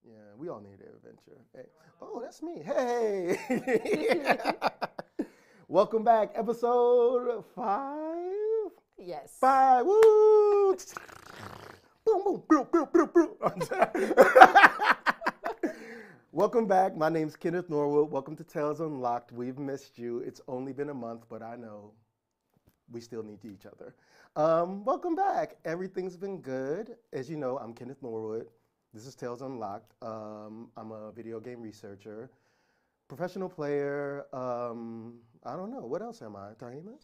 Yeah, we all need an adventure. Hey. Oh, that's me. Hey. Welcome back, episode 5. Yes. 5. Woo! Boom, boom, boom, boom, boom, boom. Welcome back. My name's Kenneth Norwood. Welcome to Tales Unlocked. We've missed you. It's only been a month, but I know we still need each other. Welcome back. Everything's been good. As you know, I'm Kenneth Norwood. This is Tales Unlocked. I'm a video game researcher, professional player. I don't know. What else am I, Tahima?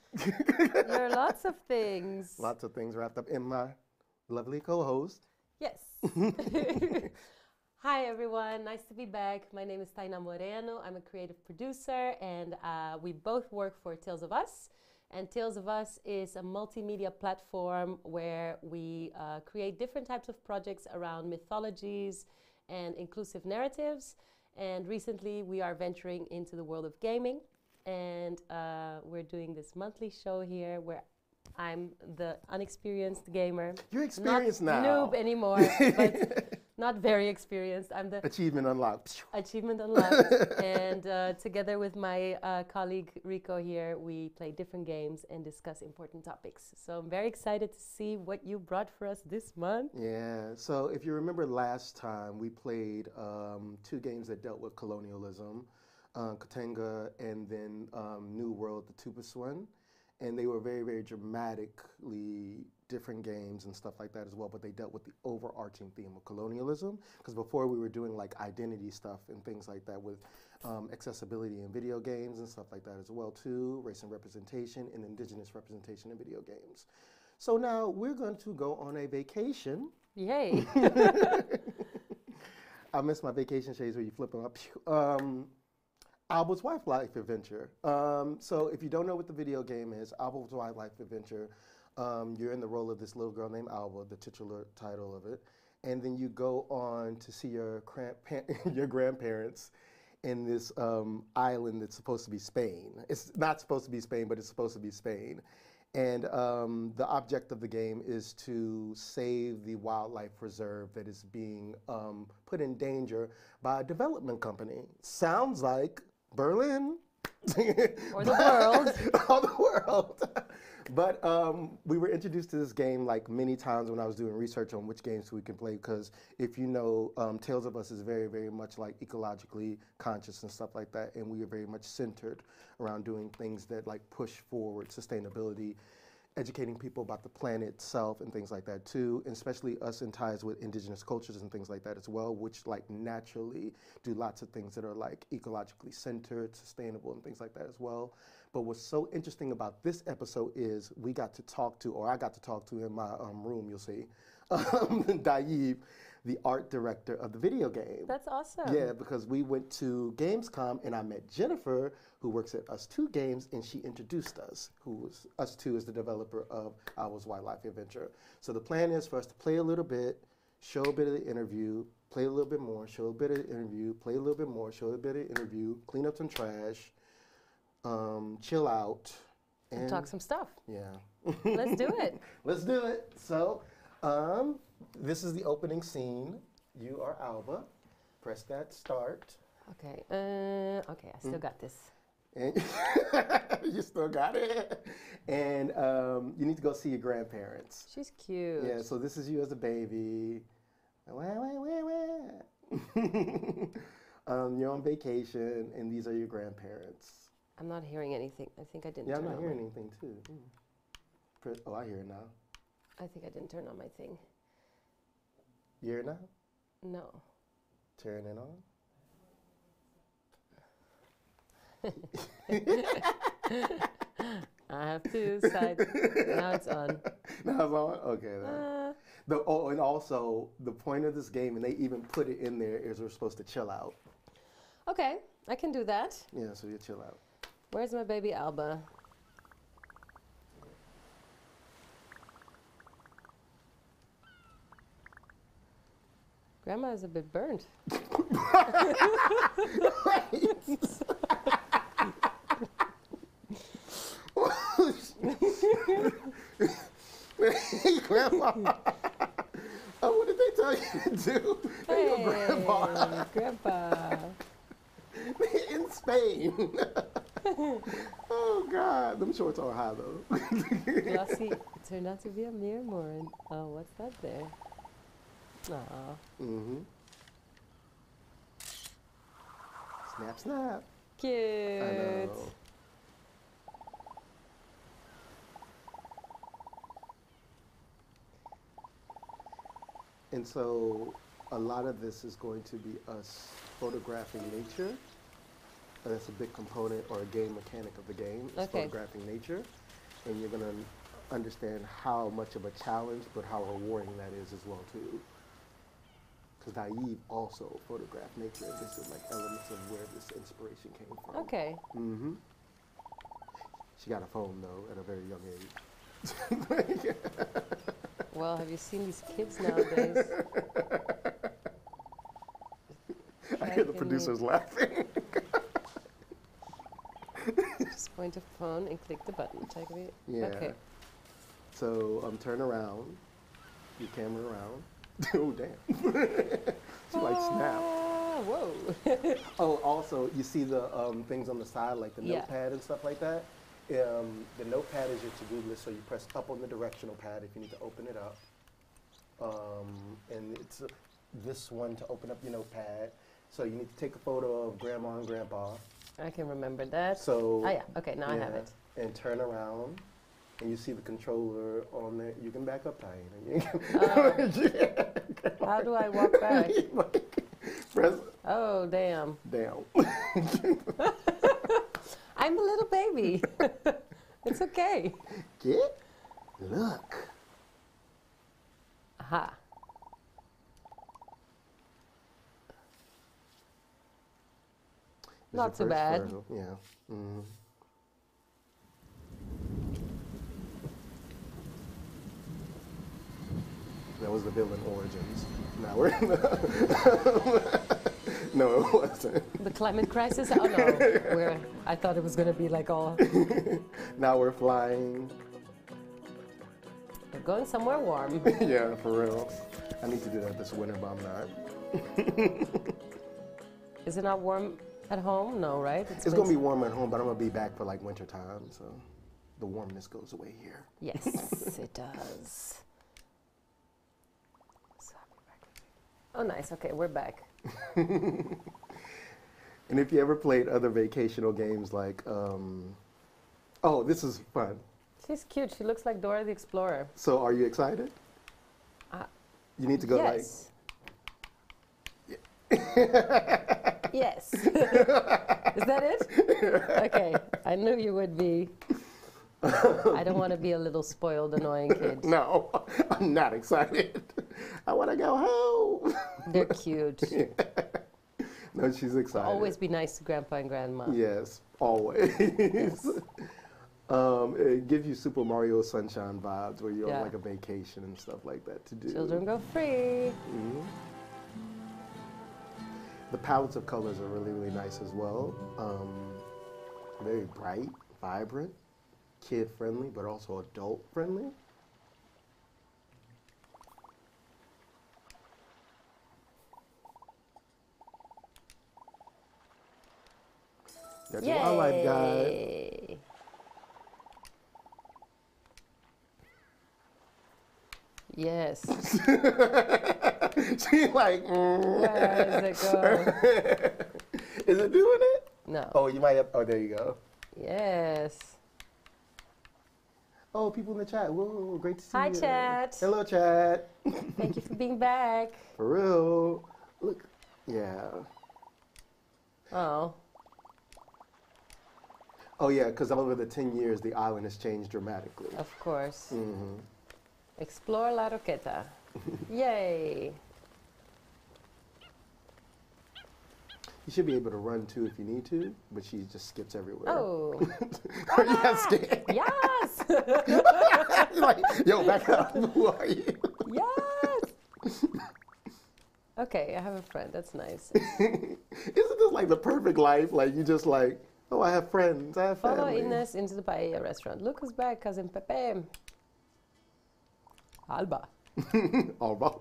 There are lots of things. Lots of things wrapped up in my lovely co-host. Yes. Hi, everyone. Nice to be back. My name is Taina Moreno. I'm a creative producer, and we both work for Tales of Us. And Tales of Us is a multimedia platform where we create different types of projects around mythologies and inclusive narratives. And recently, we are venturing into the world of gaming. And we're doing this monthly show here where I'm the unexperienced gamer. You're experienced not now. Noob anymore, but not very experienced. I'm the Achievement unlocked. Achievement unlocked. And together with my colleague Rico here, we play different games and discuss important topics. So I'm very excited to see what you brought for us this month. Yeah, so if you remember last time, we played 2 games that dealt with colonialism, Katenga and then New World, the Tupus one. And they were very, very dramatically different games and stuff like that as well, but they dealt with the overarching theme of colonialism. Because before we were doing like identity stuff and things like that with accessibility in video games and stuff like that as well too, race and representation and indigenous representation in video games. So now we're going to go on a vacation. Yay. I miss my vacation shades where you flip them up. Alba's Wildlife Adventure. So if you don't know what the video game is, Alba's Wildlife Adventure, you're in the role of this little girl named Alba, the titular title of it, and then you go on to see your grandparents in this island that's supposed to be Spain. It's not supposed to be Spain, but it's supposed to be Spain. And the object of the game is to save the wildlife reserve that is being put in danger by a development company. Sounds like Berlin. Or the world. Or the world. But we were introduced to this game like many times when I was doing research on which games we can play, because if you know, Tales of Us is very, very much like ecologically conscious and stuff like that, and we are very much centered around doing things that like push forward sustainability, educating people about the planet itself and things like that too, and especially us in ties with indigenous cultures and things like that as well, which like naturally do lots of things that are like ecologically centered, sustainable and things like that as well. But what's so interesting about this episode is we got to talk to, or I got to talk to in my room, you'll see, Dayeeb, the art director of the video game. That's awesome. Yeah, because we went to Gamescom and I met Jennifer, who works at Us2 Games, and she introduced us, Us2 is the developer of Owl's Wildlife Adventure. So the plan is for us to play a little bit, show a bit of the interview, play a little bit more, show a bit of the interview, play a little bit more, show a bit of the interview, clean up some trash, chill out. And talk some stuff. Yeah. Let's do it. Let's do it. So, this is the opening scene. You are Alba. Press that start. Okay. Okay, I still got this. And you still got it. And you need to go see your grandparents. She's cute. Yeah, so this is you as a baby. You're on vacation, and these are your grandparents. I'm not hearing anything. I think I didn't Yeah, turn I'm on not hearing anything, too. Oh, I hear it now. I think I didn't turn on my thing. You hear it now? No. Turn it on. I have to side. Now it's on. Now it's on? Okay. Then. And also, the point of this game, and they even put it in there, is we're supposed to chill out. Okay, I can do that. Yeah, so you chill out. Where's my baby Alba? Grandma is a bit burnt. Hey, Grandma. What did they tell you to do? Hey, your grandpa. Grandpa. In Spain. Oh, God. Them shorts are high, though. Glossy turned out to be a mirror more. Oh, what's that there? Aw. Mm-hmm. Snap, snap. Cute. I know. And so a lot of this is going to be us photographing nature. That's a big component or a game mechanic of the game, is photographing nature. And you're going to understand how much of a challenge, but how rewarding that is as well, too. Because Dayeeb also photographed nature. This is like elements of where this inspiration came from. Okay. Mm-hmm. She got a phone, though, at a very young age. Well, have you seen these kids nowadays? I hear the producers laughing. Just point a phone and click the button. Take it. Yeah. Okay. So turn around, your camera around. Oh, damn. She like snap. Whoa. Oh, also, you see the things on the side, like the Yeah. notepad and stuff like that? The notepad is your to-do list, so you press up on the directional pad if you need to open it up. And it's this one to open up your notepad. So you need to take a photo of Grandma and Grandpa. I can remember that. So Oh yeah, okay, now I have it. And turn around, and you see the controller on there. You can back up, Diana. How do I walk back? Press. Oh, damn. Down. I'm a little baby. It's okay. Get. Look. Aha. Not too bad. Photo. Yeah. Mm-hmm. That was the villain origins. Now we're in the no, it wasn't. The climate crisis? Oh no. I thought it was going to be like all. Now we're flying. Going somewhere warm. Yeah, for real. I need to do that this winter, but I'm not. Is it not warm at home? No, right? It's going to be warm at home, but I'm going to be back for like winter time, so the warmness goes away here. Yes, it does. So happy back. Oh, nice. Okay, we're back. And if you ever played other vacational games like, oh, this is fun. She's cute. She looks like Dora the Explorer. So are you excited? You need to go yes. Yes. Is that it? Okay. I knew you would be. I don't want to be a little spoiled, annoying kid. No, I'm not excited. I want to go home. They're cute. No, she's excited. Always be nice to Grandpa and Grandma. Yes, always. Yes. It gives you Super Mario Sunshine vibes where you're on Yeah. like a vacation and stuff like that to do. Children go free. Mhm. The palettes of colors are really, really nice as well. Very bright, vibrant, kid-friendly, but also adult-friendly. That's a wildlife guide. Yay! Yes. She's like, Where is it going? Is it doing it? No. Oh, you might have, oh, there you go. Yes. Oh, people in the chat. Whoa, great to see Hi, you. chat. Hello, chat. Thank you for being back. For real. Look, yeah. Oh. Oh, yeah, because over the 10 years, the island has changed dramatically. Of course. Hmm. Explore La Roqueta. Yay. You should be able to run too if you need to, but she just skips everywhere. Oh. Are you not scared? Yes. You're like, yo, back up. Who are you? Yes. Okay, I have a friend. That's nice. Isn't this like the perfect life? Like you just like, oh, I have friends, I have Follow family. Ines into the paella restaurant. Look who's back, cousin Pepe. Alba. Alba.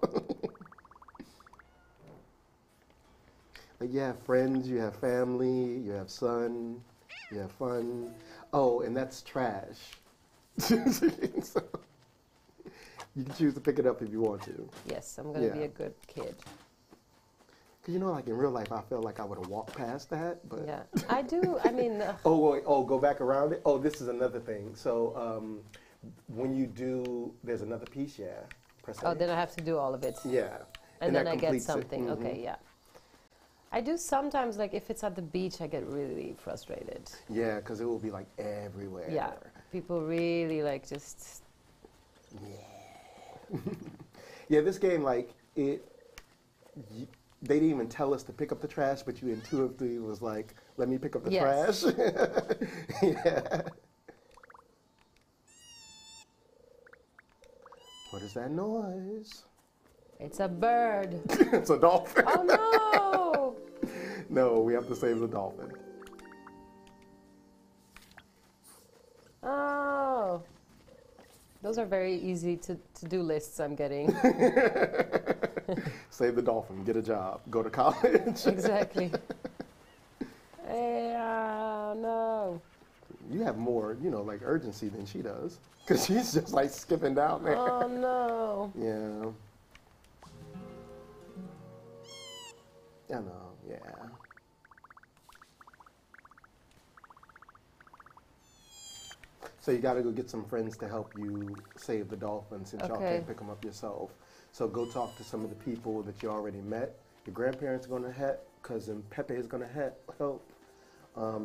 Like you have friends, you have family, you have son, you have fun. Oh, and that's trash. So, you can choose to pick it up if you want to. Yes, I'm gonna be Yeah. a good kid. Cause you know, like in real life, I feel like I would have walked past that, but. Yeah, I do. I mean, Oh, wait, oh, go back around it. Oh, this is another thing. So, when you do, there's another piece. Yeah. Press oh, A. then I have to do all of it, Yeah. and then that I get completes it. something. Mhm. Okay, yeah. I do sometimes, like if it's at the beach, I get really frustrated. Yeah, because it will be like everywhere. Yeah, people really like just. Yeah. Yeah, this game, like, they didn't even tell us to pick up the trash, but you intuitively was like, let me pick up the Yes. trash. Yeah. What is that noise? It's a bird. It's a dolphin. Oh no! No, we have to save the dolphin. Oh. Those are very easy to-do lists I'm getting. Save the dolphin, get a job, go to college. Exactly. No. You have more, like urgency than she does. Because she's just like skipping down there. Oh no. Yeah. I know, yeah. So you gotta go get some friends to help you save the dolphins since y'all Okay. can't pick them up yourself. So go talk to some of the people that you already met. Your grandparents are gonna help, cousin Pepe is gonna help.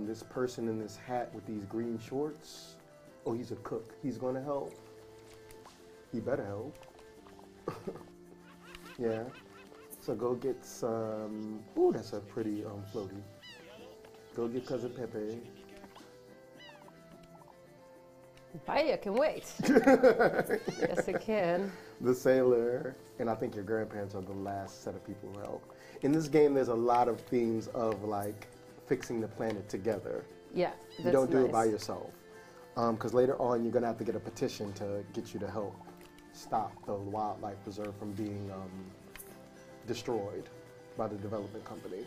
This person in this hat with these green shorts, oh, he's a cook. He's gonna help. He better help. Yeah. So go get some. Ooh, that's a pretty floaty. Go get cousin Pepe. Bye, I can wait. Yes, I can. The sailor, and I think your grandparents are the last set of people who help. In this game, there's a lot of themes of like fixing the planet together. Yeah, You don't do it by yourself. Because later on, you're gonna have to get a petition to get you to help stop the wildlife preserve from being destroyed by the development company.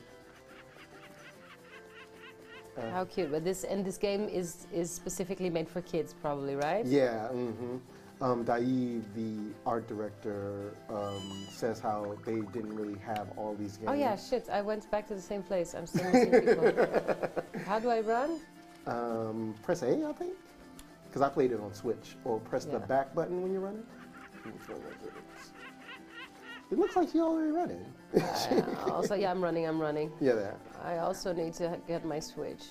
How cute! But this game is specifically made for kids, probably, right? Yeah. Daiv, the art director, says how they didn't really have all these games. Oh yeah, shit! I went back to the same place. I'm still missing people. How do I run? Press A, I think, because I played it on Switch. Or press the Yeah. back button when you're running. Which one was it? It looks like you're already running. Also, yeah, I'm running. Yeah, there. I also need to get my Switch.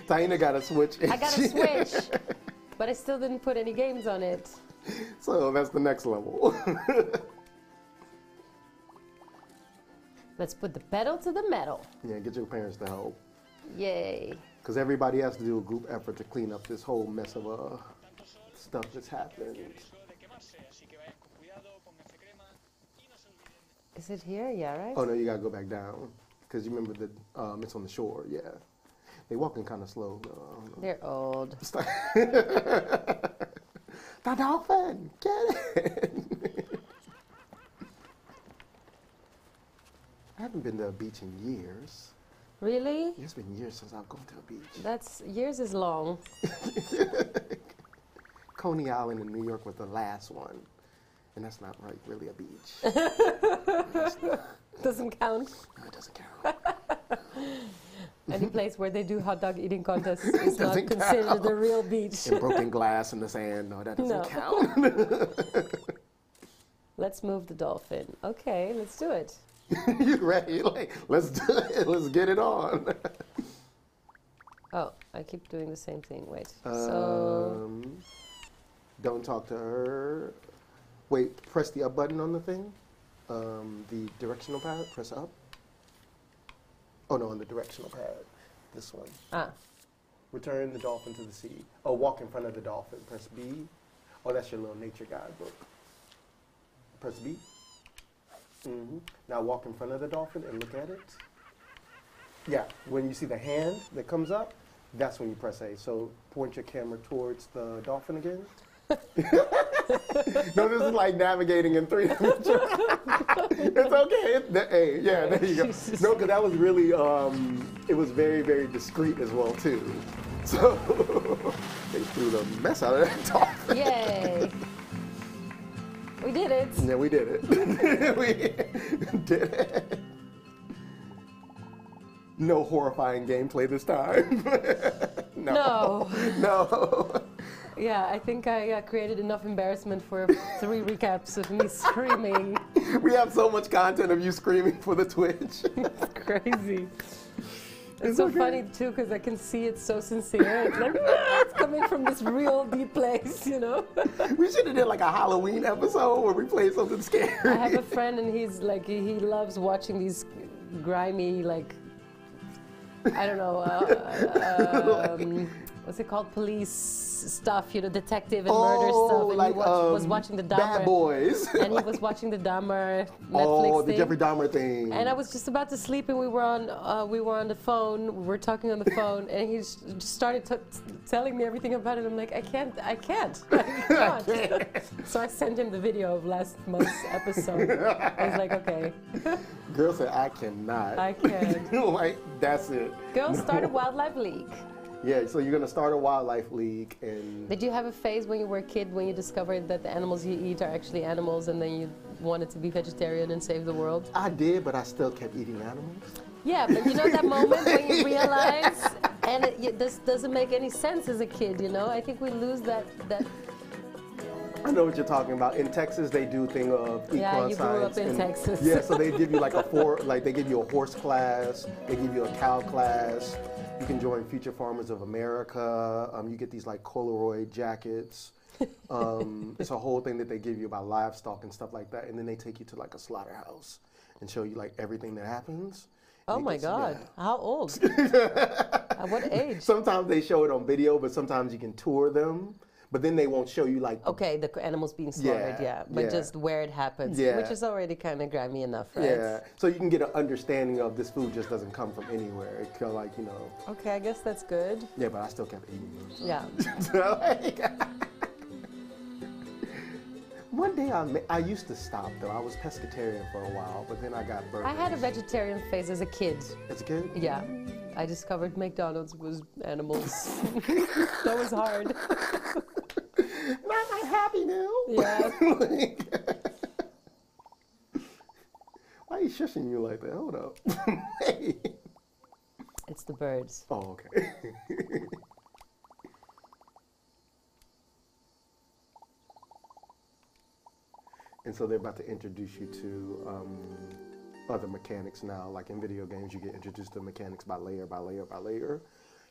Taina got a Switch. I got a Switch, but I still didn't put any games on it. So that's the next level. Let's put the pedal to the metal. Yeah, get your parents to help. Yay. Because everybody has to do a group effort to clean up this whole mess of stuff that's happened. Is it here? Yeah, right? Oh no, you gotta go back down. Because you remember that it's on the shore, yeah. They walking kind of slow. They're old. The dolphin! Get it! I haven't been to a beach in years. Really? It's been years since I've gone to a beach. That's years is long. Coney Island in New York was the last one. And that's not like really a beach. Doesn't count. No, it doesn't count. Any place where they do hot dog eating contests is not Doesn't considered count. a real beach. And broken glass in the sand, no, that doesn't No. count. Let's move the dolphin. Okay, let's do it. You ready? Like, let's do it. Let's get it on. Oh, I keep doing the same thing. Wait. So Don't talk to her. Wait, press the up button on the thing. The directional pad, press up. Oh no, on the directional pad. This one. Return the dolphin to the sea. Oh, walk in front of the dolphin. Press B. Oh, that's your little nature guidebook. Press B. Now walk in front of the dolphin and look at it. Yeah, when you see the hand that comes up, that's when you press A. So point your camera towards the dolphin again. No, this is like navigating in 3 dimensions. It's okay. It's the A. Yeah, there you go. Jesus. No, because that was really, it was very, very discreet as well, too. So they threw the mess out of that dolphin. yay. We did it. Yeah, we did it. We did it. No horrifying gameplay this time. No. No. Yeah, I think I created enough embarrassment for 3 recaps of me screaming. We have so much content of you screaming for the Twitch. It's crazy. It's It's so okay. funny too because I can see it's so sincere. It's like it's coming from this real deep place, you know. We should have did like a Halloween episode where we played something scary. I have a friend and he's like he loves watching these grimy like I don't know what's it called, police stuff, you know, detective and murder stuff. And like, he was watching the Dahmer. Bad Boys. And he was watching the Dahmer Netflix Oh, the thing. Jeffrey Dahmer thing. And I was just about to sleep, and we were on the phone. We were talking on the phone, and he just started telling me everything about it. I'm like, I can't. So I sent him the video of last month's episode. I was like, okay, Girl said, I cannot. I can. Like, that's it. Girls start a wildlife league. Yeah, so you're going to start a wildlife league and... Did you have a phase when you were a kid when you discovered that the animals you eat are actually animals, and then you wanted to be vegetarian and save the world? I did, but I still kept eating animals. Yeah, but you know that moment when you realize, and this doesn't make any sense as a kid, you know? I think we lose that. I know what you're talking about. In Texas, they do thing of equine Yeah, you grew up science in and- Texas. Yeah, so they give you like they give you a horse class, they give you a cow class. You can join Future Farmers of America. You get these like Polaroid jackets. It's a whole thing that they give you about livestock and stuff like that. And then they take you to like a slaughterhouse and show you like everything that happens. Oh And it my gets- God, yeah. how old? At what age? Sometimes they show it on video, but sometimes you can tour them. But then they won't show you like Okay, the animals being slaughtered, Yeah, but yeah. just where it happens, Yeah. which is already kind of grimy enough, right? Yeah, so you can get an understanding of this food just doesn't come from anywhere. It feel like, you know, Okay, I guess that's good. yeah, but I still kept eating them. Yeah. So, like, One day I used to stop though. I was pescatarian for a while, but then I got burgers. I had a vegetarian phase as a kid. As a kid? Yeah. I discovered McDonald's was animals. That was hard. Not happy now. Yeah. Why are you shushing you like that? Hold up. Hey. It's the birds. Oh, okay. And so they're about to introduce you to other mechanics now. Like in video games, you get introduced to mechanics by layer by layer by layer.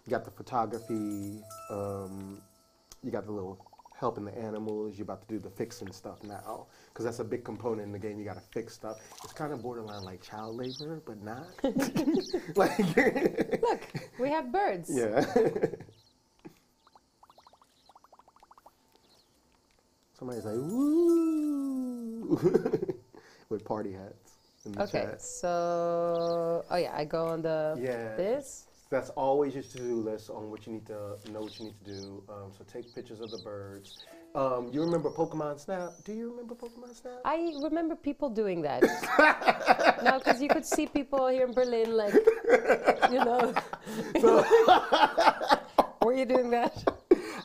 You got the photography, you got the little helping the animals. You're about to do the fixing stuff now, because that's a big component in the game. You got to fix stuff. It's kind of borderline like child labor, but not. Like, look, we have birds. Yeah. Somebody's like, woo, with party hats in the Okay, chat. so, oh yeah, I go on the, this. That's always your to-do list on what you need to know what you need to do. So take pictures of the birds. You remember Pokemon Snap? Do you remember Pokemon Snap? I remember people doing that. No, because you could see people here in Berlin, like, you know. Were you doing that?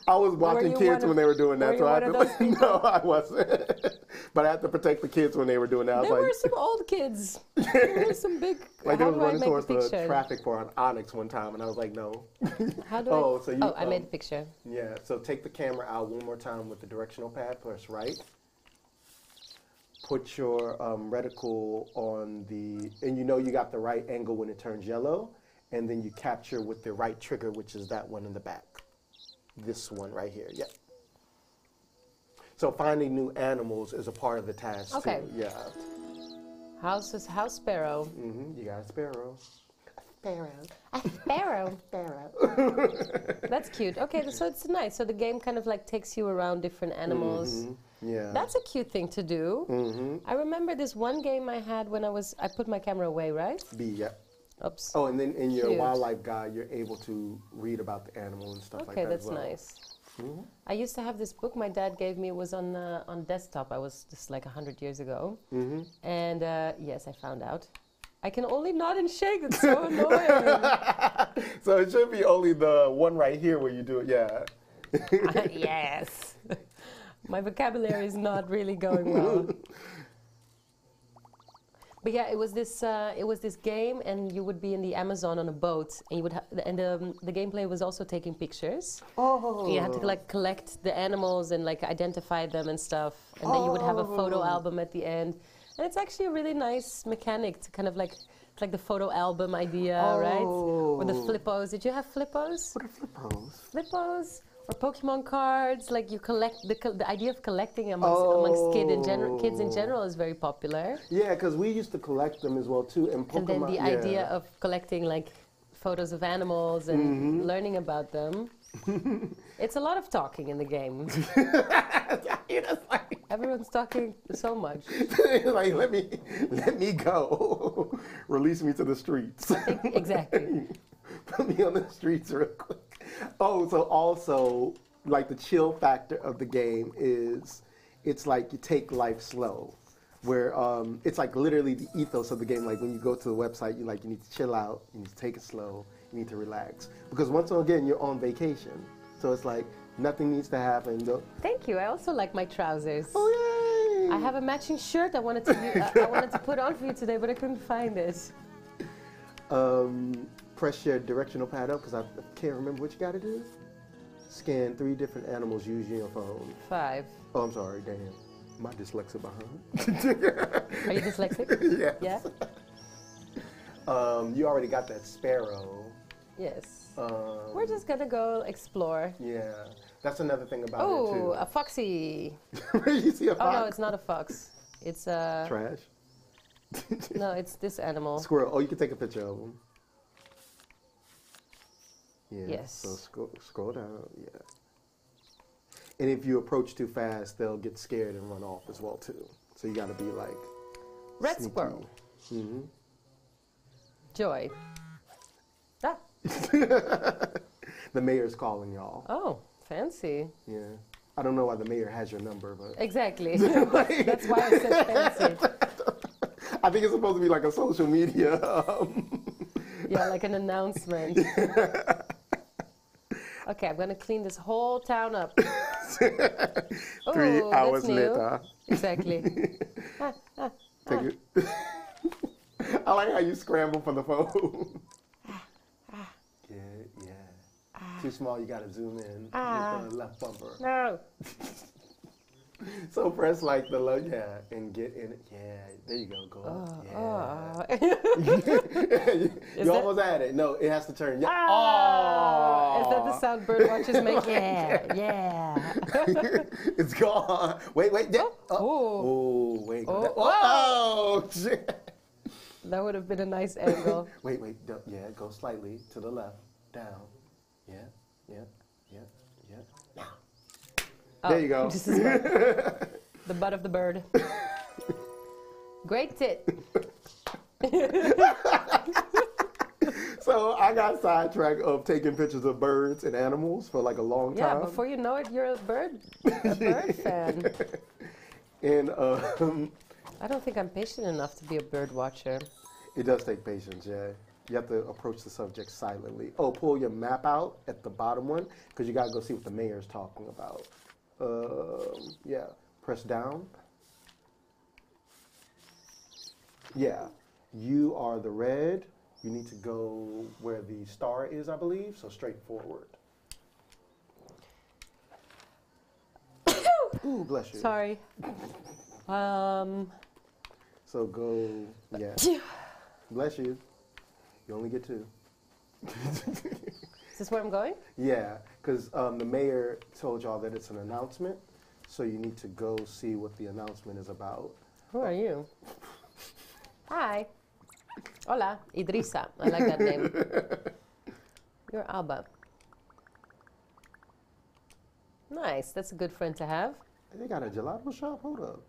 I was watching kids when they were doing that, so I had to. No, I wasn't. But I had to protect the kids when they were doing that. There were some old kids. There were some big. Like they was running towards the traffic for an Onyx one time, and I was like, no. How do I made the picture. Yeah. So take the camera out one more time with the directional pad. Press right. Put your reticle on the, and you know you got the right angle when it turns yellow, and then you capture with the right trigger, which is that one in the back. This one right here, yeah. So finding new animals is a part of the task too. Yeah. House sparrow. Mm-hmm. You got a sparrow. A sparrow. Sparrow. That's cute. Okay, so it's nice. So the game kind of like takes you around different animals. Mm-hmm. Yeah. That's a cute thing to do. Mm-hmm. I remember this one game I had when I put my camera away, right? Yeah. Oops. Oh, and then in your wildlife guide, you're able to read about the animal and stuff like that. Okay, that's as well. nice. Mm-hmm. I used to have this book my dad gave me. It was on desktop. I was just like 100 years ago. Mm-hmm. And yes, I found out. I can only nod and shake. It's so annoying. So it should be only the one right here where you do it. Yeah. Yes. My vocabulary is not really going well. But yeah, it was this game, and you would be in the Amazon on a boat, and you would the gameplay was also taking pictures. Oh. You had to like collect the animals and like identify them and stuff, and then you would have a photo album at the end. And it's actually a really nice mechanic to kind of like, it's like the photo album idea, right? Or the flippos. Did you have flippos? What are flippos? Flippos. Or Pokemon cards, like you collect, the idea of collecting amongst kids in general is very popular. Yeah, because we used to collect them as well too. And Pokemon, and then the idea of collecting like photos of animals and learning about them. It's a lot of talking in the game. Everyone's talking so much. Like, let me go. Release me to the streets. Exactly. Put me on the streets real quick. Oh, so also, like the chill factor of the game is, it's like you take life slow, where it's like literally the ethos of the game. Like when you go to the website, you need to chill out, you need to take it slow, you need to relax. Because once again, you're on vacation. So it's like nothing needs to happen. Thank you. I also like my trousers. Oh, yay! I have a matching shirt I wanted to put on for you today, but I couldn't find it. Press your directional pad up, because I can't remember what you got to do. Scan 3 different animals using your phone. 5. Oh, I'm sorry, damn. My dyslexia behind. Are you dyslexic? Yes. Yeah? You already got that sparrow. Yes. We're just gonna go explore. Yeah. That's another thing about it, too. Oh, a foxy. You see a fox? Oh, no, it's not a fox. It's a... Trash? No, it's this animal. Squirrel. Oh, you can take a picture of them. Yeah. Yes. So scroll down. Yeah. And if you approach too fast, they'll get scared and run off as well too. So you got to be like red sneaky. squirrel. Mm-hmm. Joy. Ah. The mayor's calling y'all. Oh, fancy. Yeah. I don't know why the mayor has your number, but Exactly. That's why I said fancy. I think it's supposed to be like a social media. Yeah, like an announcement. Okay, I'm gonna clean this whole town up. 3 Oh, hours that's new. later. Exactly. Take it. I like how you scramble for the phone. Yeah. Too small, you gotta zoom in with the left bumper. No. So press like the low, and get in it. Yeah, there you go. Go up. Yeah. You almost had it. No, it has to turn. Yeah. Is that the sound bird watchers make? Yeah. It's gone. Wait. Yeah. Oh, wait. Oh, shit. That would have been a nice angle. Wait. Yeah, go slightly to the left, down. Yeah. Now. There you go. This is right. The butt of the bird. Great tit. So I got sidetracked of taking pictures of birds and animals for like a long time. Yeah, before you know it, you're a bird fan. And I don't think I'm patient enough to be a bird watcher. it does take patience, yeah. You have to approach the subject silently. Oh, pull your map out at the bottom one, because you got to go see what the mayor's talking about. Yeah, press down. Yeah, you are the red. You need to go where the star is, I believe, so straight forward. Ooh, bless you. Sorry. So go, yeah. Bless you. You only get 2. Is this where I'm going? Yeah, because the mayor told y'all that it's an announcement, so you need to go see what the announcement is about. Who are you? Hi. Hola, Idrissa. I like that name. You're Alba. Nice. That's a good friend to have. They got a gelato shop? Hold up.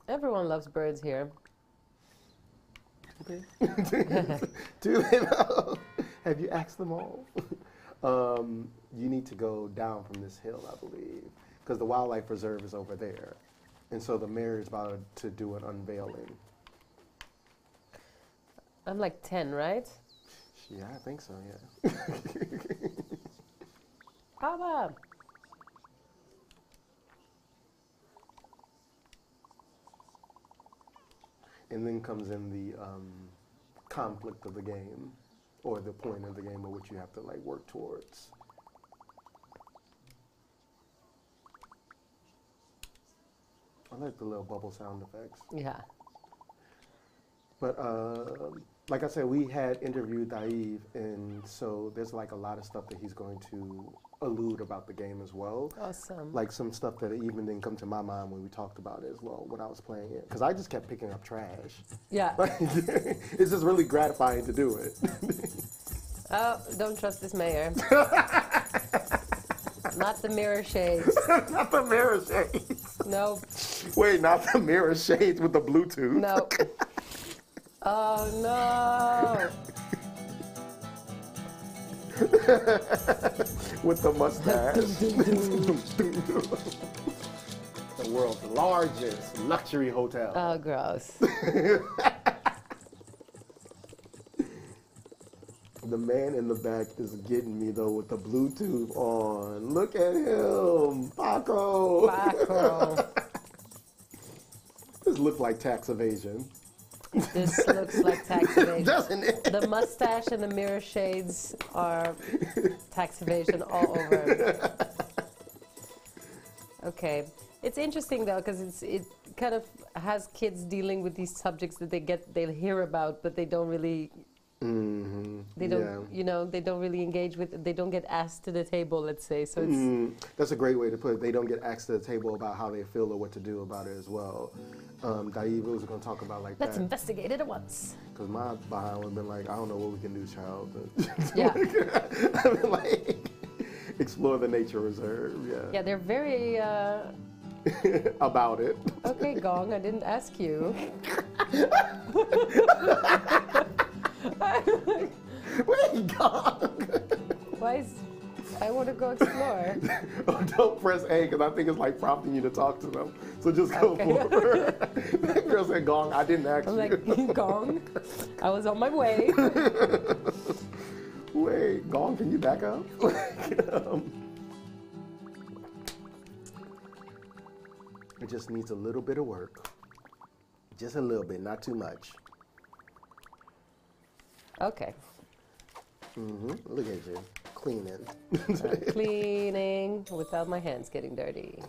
Everyone loves birds here. Do they know? Have you asked them all? You need to go down from this hill, I believe, because the wildlife reserve is over there. And so the mayor is about to do an unveiling. I'm like 10, right? Yeah, I think so, yeah. Alba. And then comes in the conflict of the game, or the point of the game of which you have to like work towards. I like the little bubble sound effects. Yeah. But like I said, we had interviewed Daiv, and so there's like a lot of stuff that he's going to allude about the game as well. Awesome. Like some stuff that even didn't come to my mind when we talked about it as well when I was playing it. Because I just kept picking up trash. Yeah. Like, it's just really gratifying to do it. Oh, don't trust this mayor. Not the mirror shades. Not the mirror shades. Nope. Wait, not the mirror shades with the Bluetooth. Nope. Oh no. With the mustache. The world's largest luxury hotel. Oh, gross. The man in the back is getting me though with the Bluetooth on. Look at him, Paco. Paco. This looks like tax evasion. This looks like tax evasion. Doesn't it? The mustache and the mirror shades are tax evasion all over. Okay. It's interesting though, because it kind of has kids dealing with these subjects that they hear about, but they don't really. Mm-hmm. They don't, you know, they don't really engage with. They don't get asked to the table, let's say. So it's. That's a great way to put it. They don't get asked to the table about how they feel or what to do about it as well. Daiv was going to talk about like Let's that. investigate it at once. Because my behind would have been like, I don't know what we can do, child. Yeah. I mean, like, explore the nature reserve. Yeah. Yeah, they're very. About it. Okay, Gong, I didn't ask you. Wait, God. Why is... I want to go explore. Oh, don't press A because I think it's like prompting you to talk to them. So just go for it. That girl said gong. I didn't ask I'm you. like, gong. I was on my way. Wait, gong, can you back up? It just needs a little bit of work. Just a little bit, not too much. Okay. Look at you, cleaning. Cleaning without my hands getting dirty.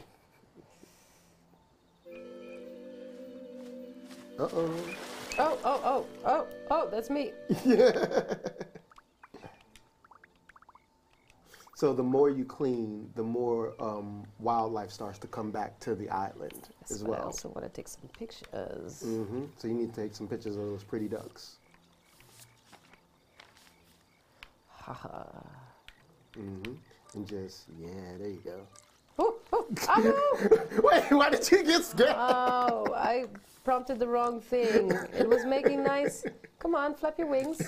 Uh-oh. Oh, that's me. So the more you clean, the more wildlife starts to come back to the island as well. I also want to take some pictures. So you need to take some pictures of those pretty ducks. Haha. And just, yeah, there you go. Oh, no! Wait, why did you get scared? Oh, I prompted the wrong thing. It was making nice. Come on, flap your wings.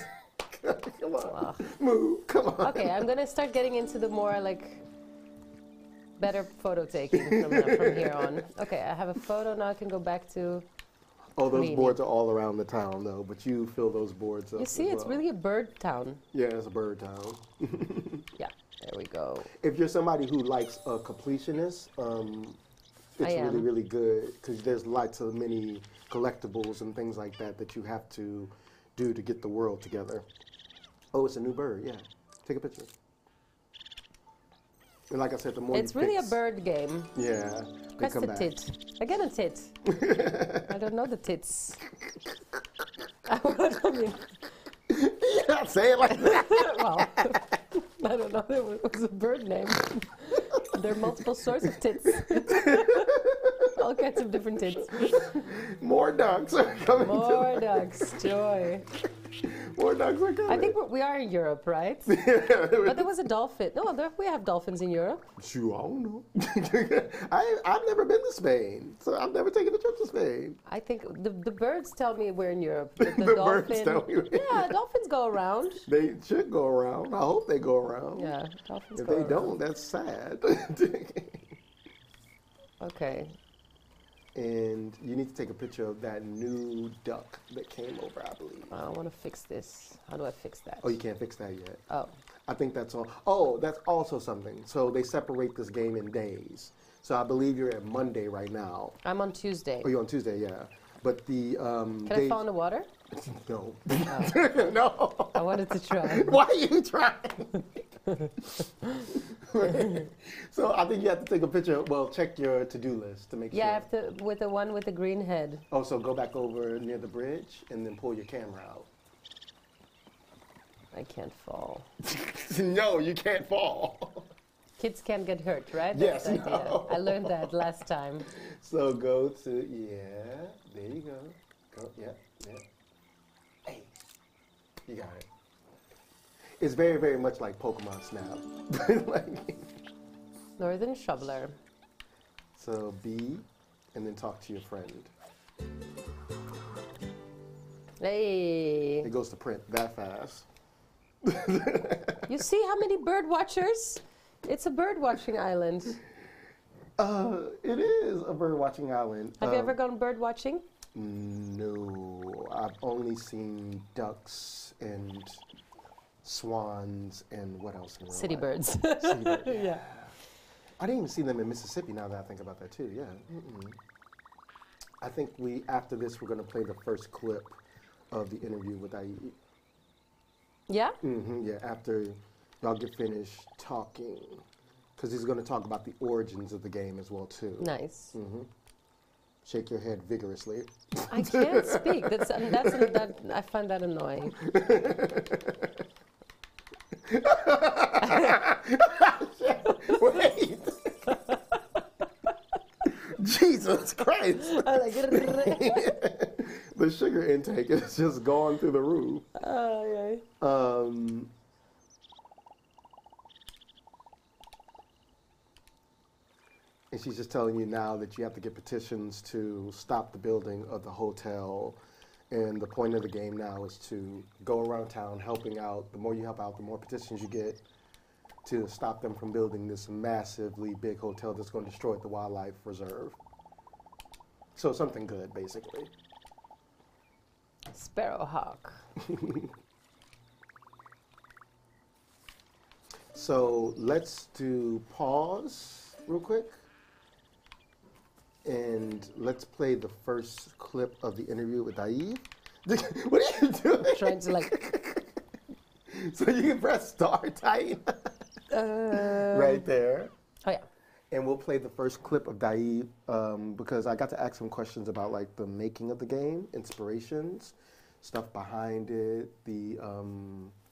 Come on, move, come on. Okay, I'm gonna start getting into the more like better photo taking from here on. Okay, I have a photo now. I can go back to. Oh, those cleaning. boards are all around the town though, but you fill those boards up. You see, as it's well. really a bird town. Yeah, it's a bird town. Yeah, there we go. If you're somebody who likes a completionist, it's really, really good because there's lots of many collectibles and things like that that you have to do to get the world together. Oh, it's a new bird. Yeah, take a picture. And like I said, the more It's you really fix, a bird game. Yeah, they Press come the back. tit. Again, a tit. I don't know the tits. I mean, Yeah, say it like that. well, I don't know. It was a bird name. There are multiple sorts of tits. All kinds of different tits. More ducks are coming. More ducks. Joy. More ducks are coming. I think we are in Europe, right? But there was a dolphin. No, we have dolphins in Europe. Shoot, I don't know. I've never been to Spain, so I've never taken a trip to Spain. I think the birds tell me we're in Europe. But the birds dolphin, tell me. yeah, dolphins go around. They should go around. I hope they go around. Yeah, dolphins If go they around. don't, that's sad. Okay. And you need to take a picture of that new duck that came over, I believe. I want to fix this. How do I fix that? Oh, you can't fix that yet. Oh. I think that's all. Oh, that's also something. So they separate this game in days. So I believe you're at Monday right now. I'm on Tuesday. Oh, you're on Tuesday, yeah. But the Can I fall in the water? No. No. I wanted to try. Why are you trying? So I think you have to take a picture. Well, check your to-do list to make Yeah, I sure. have to with the one with the green head. Oh, so go back over near the bridge and then pull your camera out. I can't fall. No, you can't fall. Kids can't get hurt, right? Yes, That's the idea. no. I learned that last time. So go to, yeah, there you go. Go, yeah, yeah. Hey, you got it. It's very, very much like Pokemon Snap. Like, Northern Shoveler. so be, and then talk to your friend. Hey. It goes to print that fast. You see how many bird watchers? It's a bird watching island. It is a bird watching island. Have you ever gone bird watching? No, I've only seen ducks and swans and what else in real City life? birds. City bird, Yeah. I didn't even see them in Mississippi now that I think about that too, yeah. I think after this, we're gonna play the first clip of the interview with Ayi. Yeah? Yeah, after y'all get finished talking. Because he's gonna talk about the origins of the game as well too. Nice. Shake your head vigorously. I can't speak. I find that annoying. Wait. Jesus Christ. I like The sugar intake is just going through the roof. yeah. And she's just telling you now that you have to get petitions to stop the building of the hotel. And the point of the game now is to go around town helping out. The more you help out, the more petitions you get. to stop them from building this massively big hotel that's going to destroy the wildlife reserve. So something good, basically. Sparrowhawk. So let's do pause real quick. And let's play the first clip of the interview with Dave. What are you doing? Trying to like. So you can press start, Dave. Right there. Oh yeah. And we'll play the first clip of Dave because I got to ask some questions about like the making of the game, inspirations, stuff behind it, the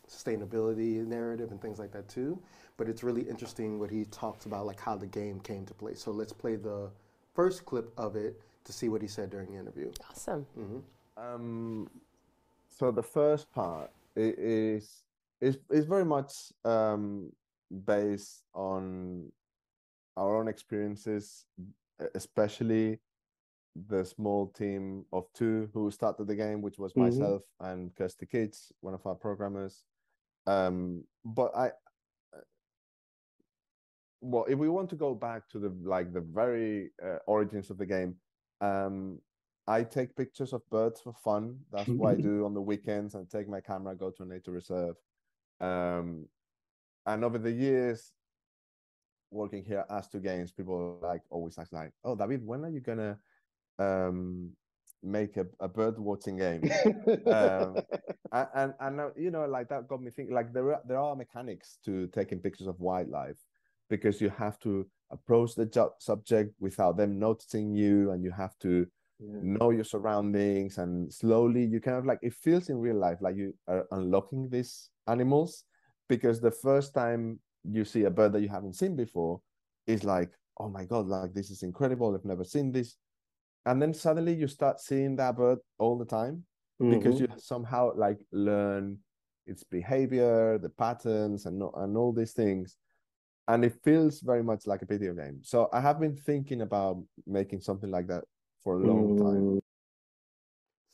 sustainability narrative and things like that too. But it's really interesting what he talks about, like how the game came to play. So let's play the first clip of it to see what he said during the interview. Awesome. So the first part is very much based on our own experiences, especially the small team of two who started the game, which was myself and Kirsty Kitts, one of our programmers. But well, if we want to go back to the very origins of the game, I take pictures of birds for fun. That's what I do on the weekends. And take my camera, go to a nature reserve. And over the years, working here at As2Games, people like always ask like, "Oh, David, when are you gonna make a bird watching game?" And you know, like that got me thinking. Like there are mechanics to taking pictures of wildlife, because you have to approach the subject without them noticing you, and you have to know your surroundings, and slowly you kind of like, it feels in real life like you are unlocking these animals, because the first time you see a bird that you haven't seen before is like, oh my God, like this is incredible, I've never seen this. And then suddenly you start seeing that bird all the time, because you somehow like learn its behavior, the patterns, and all these things. And it feels very much like a video game. So I have been thinking about making something like that for a long time.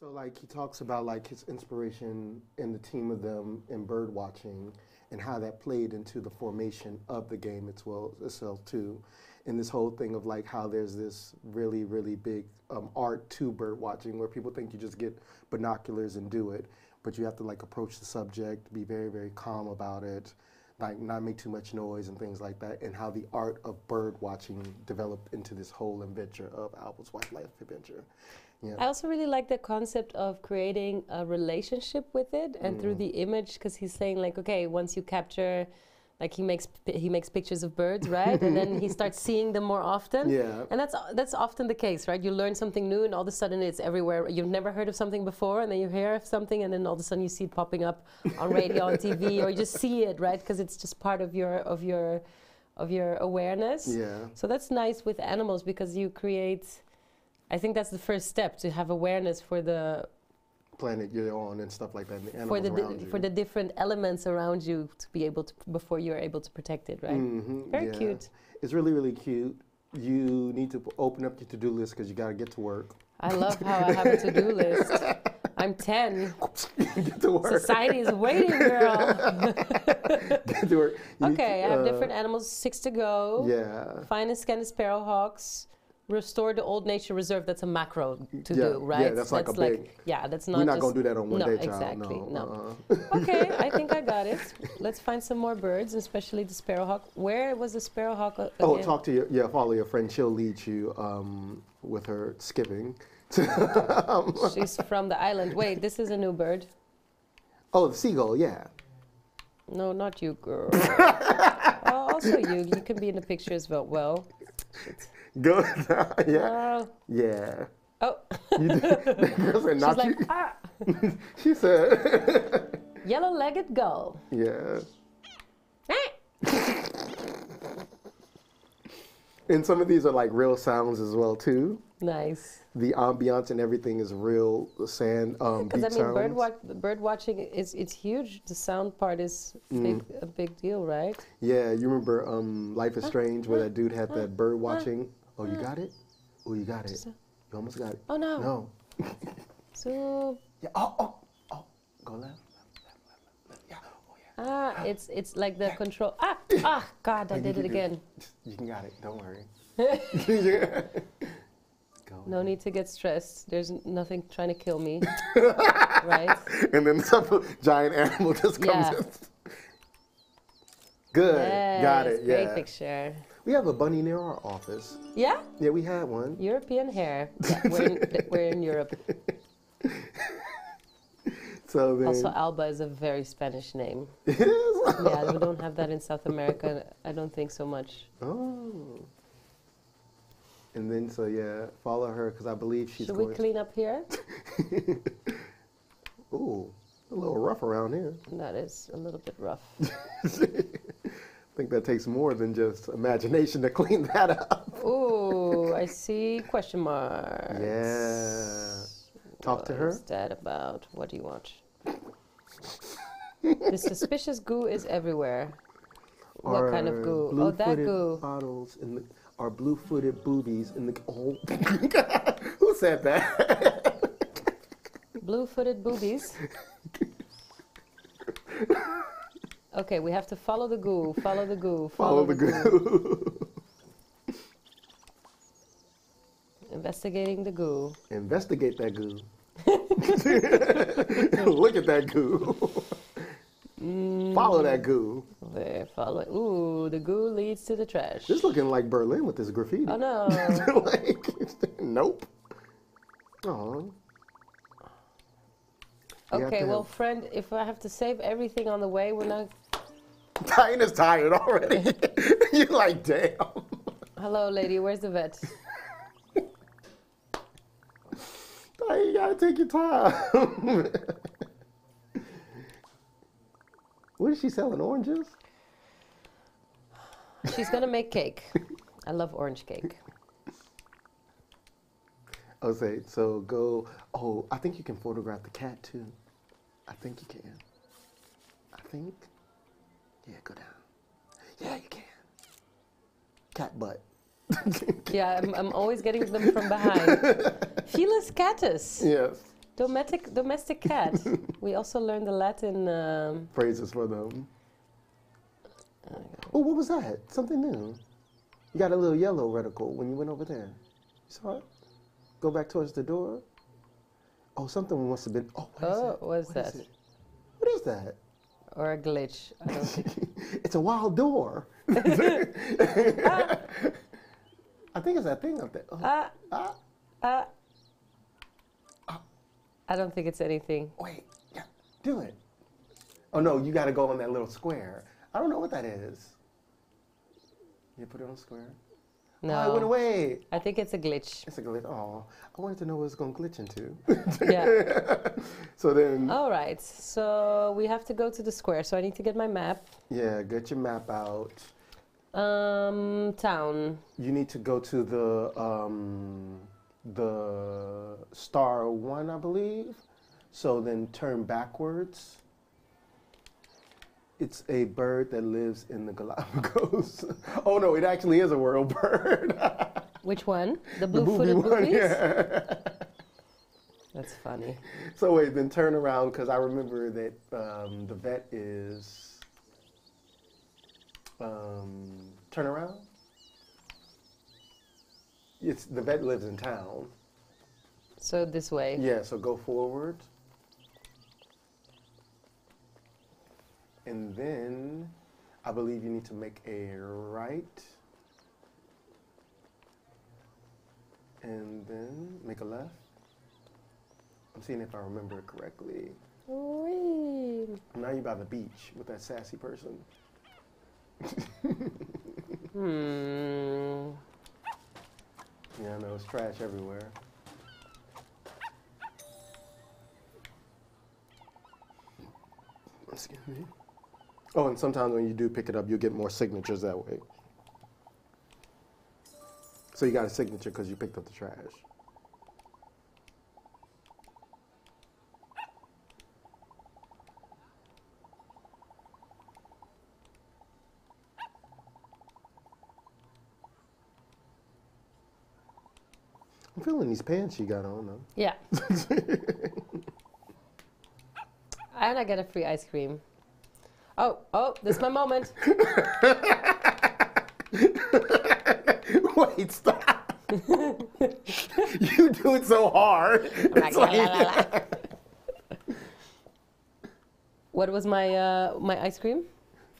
So like he talks about like his inspiration in the team of them in bird watching and how that played into the formation of the game itself too. And this whole thing of like how there's this really, really big art to bird watching, where people think you just get binoculars and do it, but you have to like approach the subject, be very, very calm about it, like not make too much noise and things like that, and how the art of bird watching developed into this whole adventure of Alba's Wildlife Adventure. Yeah. I also really like the concept of creating a relationship with it, and through the image, because he's saying like, okay, once you capture, like he makes pictures of birds, right? And then he starts seeing them more often. Yeah. And that's often the case, right? You learn something new and all of a sudden it's everywhere. You've never heard of something before, and then you hear of something, and then all of a sudden you see it popping up on radio, on TV, or you just see it, right? Because it's just part of your awareness. Yeah. So that's nice with animals, because you create, I think that's the first step, to have awareness for the planet you're on and stuff like that, and the animals around you. For the different elements around you, to be able to, before you're able to protect it, right? Very cute. It's really, really cute. You need to open up your to-do list because you got to get to work. I love how I have a to-do list. I'm 10. Get to work. Society is waiting, girl. Get to work. Okay, I have different animals, 6 to go. Yeah. Find and scan the sparrowhawks. Restore the old nature reserve. That's a macro to do, right? Yeah, that's like a big. Yeah, that's not. We're not just, gonna do that on one day, child. Exactly. No. Okay, I think I got it. Let's find some more birds, especially the sparrowhawk. Where was the sparrowhawk again? Oh, talk to follow your friend. She'll lead you with her skipping. She's from the island. Wait, this is a new bird. Oh, the seagull. Yeah. No, not you, girl. Also you. You can be in the picture as well. Well. Go. Yeah. Yeah. Oh. The girl said, not She's you. like, ah. She said. Yellow-legged gull. Yeah. And some of these are like real sounds as well too. Nice. The ambiance and everything is real sand. Because beat sounds. bird watching it's huge. The sound part is a big deal, right? Yeah, you remember Life is Strange, where that dude had that bird watching. Oh, you got it? Oh, you got it. You almost got it. Oh no. No. So. Yeah. Oh. Go left. Yeah. Oh It's like the control. God, I did it again. You got it. Don't worry. Go. No need to get stressed. There's nothing trying to kill me, right? And then some giant animal just comes Yeah. in. Good. Got it. Yes, great Yeah. picture. We have a bunny near our office. Yeah, Yeah, we had one. European hair. Yeah, we're in Europe. So then Also, Alba is a very Spanish name. it is. Yeah, we don't have that in South America. I don't think so much. Oh. And then so yeah, follow her because I believe she's Should we going. clean up here? Ooh, a little rough around here. That is a little bit rough. I think that takes more than just imagination to clean that up. Ooh, I see question marks. Yeah. Talk to What her. is that about? What do you want? The suspicious goo is everywhere. What kind of Are goo? Oh, that blue-footed goo. bottles in the are blue-footed boobies in the oh who said that? Blue-footed boobies. Okay, we have to follow the goo. Follow the goo. Follow the goo. Investigating the goo. Investigate that goo. Look at that goo. Follow that goo. There, follow. Ooh, the goo leads to the trash. This looking like Berlin with this graffiti. Oh no. Like, nope. Oh. Okay, well, friend, if I have to save everything on the way, we're not. Diana's tired already. You're like, damn. Hello, lady. Where's the vet? Diana, you gotta take your time. What is she selling? Oranges? She's gonna make cake. I love orange cake. I'll say, so go. Oh, I think you can photograph the cat too. I think you can. I think. Yeah, go down. Yeah, you can. Cat butt. Yeah, I'm always getting them from behind. Felis catus. Yes. Domestic cat. We also learned the Latin. Phrases for them. Oh, what was that? Something new. You got a little yellow reticle when you went over there. You saw it? Go back towards the door. Oh, something must have been. Oh, what is What is that? it? What is that? Or a glitch. I don't think. It's a wild door. I think it's that thing up there. Oh, I don't think it's anything. wait. Yeah, do it. Oh, no, you got to go on that little square. I don't know what that is. You put it on square? No. Oh, it went away. I think it's a glitch. It's a glitch. Oh, I wanted to know what it's going to glitch into. Yeah. So then, All right. So we have to go to the square. So I need to get my map. yeah, get your map out. Town. You need to go to the star one, I believe. So then turn backwards. It's a bird that lives in the Galapagos. Oh no, it actually is a world bird. Which one? The The blue-footed booby one, boobies? yeah. That's funny. So wait, then turn around because I remember that the vet is turn around. It's the vet lives in town. So this way. Yeah, so go forward. And then I believe you need to make a right. And then make a left. I'm seeing if I remember it correctly. Whee. Now you're by the beach with that sassy person. Yeah, I know, it's trash everywhere. Excuse me. Oh, and sometimes when you do pick it up, you'll get more signatures that way. So you got a signature because you picked up the trash. I'm feeling these pants you got on though. Yeah. And I get a free ice cream. Oh, this is my moment. Wait, stop. You do it so hard. It's like- What was my my ice cream?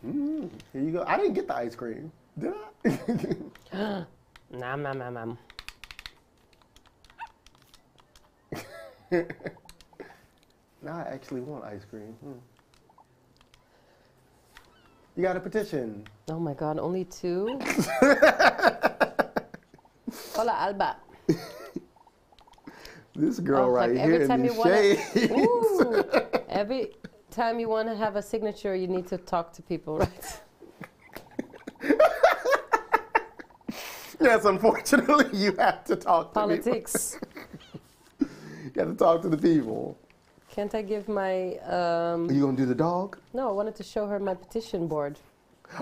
Here you go. I didn't get the ice cream. Did I? Nom nom nom nom. Now I actually want ice cream. You got a petition. Oh my god, only 2? Hola, Alba. This girl Oh, right like here every in time you these wanna, shades. Ooh, every time you want to have a signature, you need to talk to people, right? Yes, unfortunately, you have to talk to Politics. people. You have to talk to the people. Can't I give my? Are you gonna do the dog? No, I wanted to show her my petition board.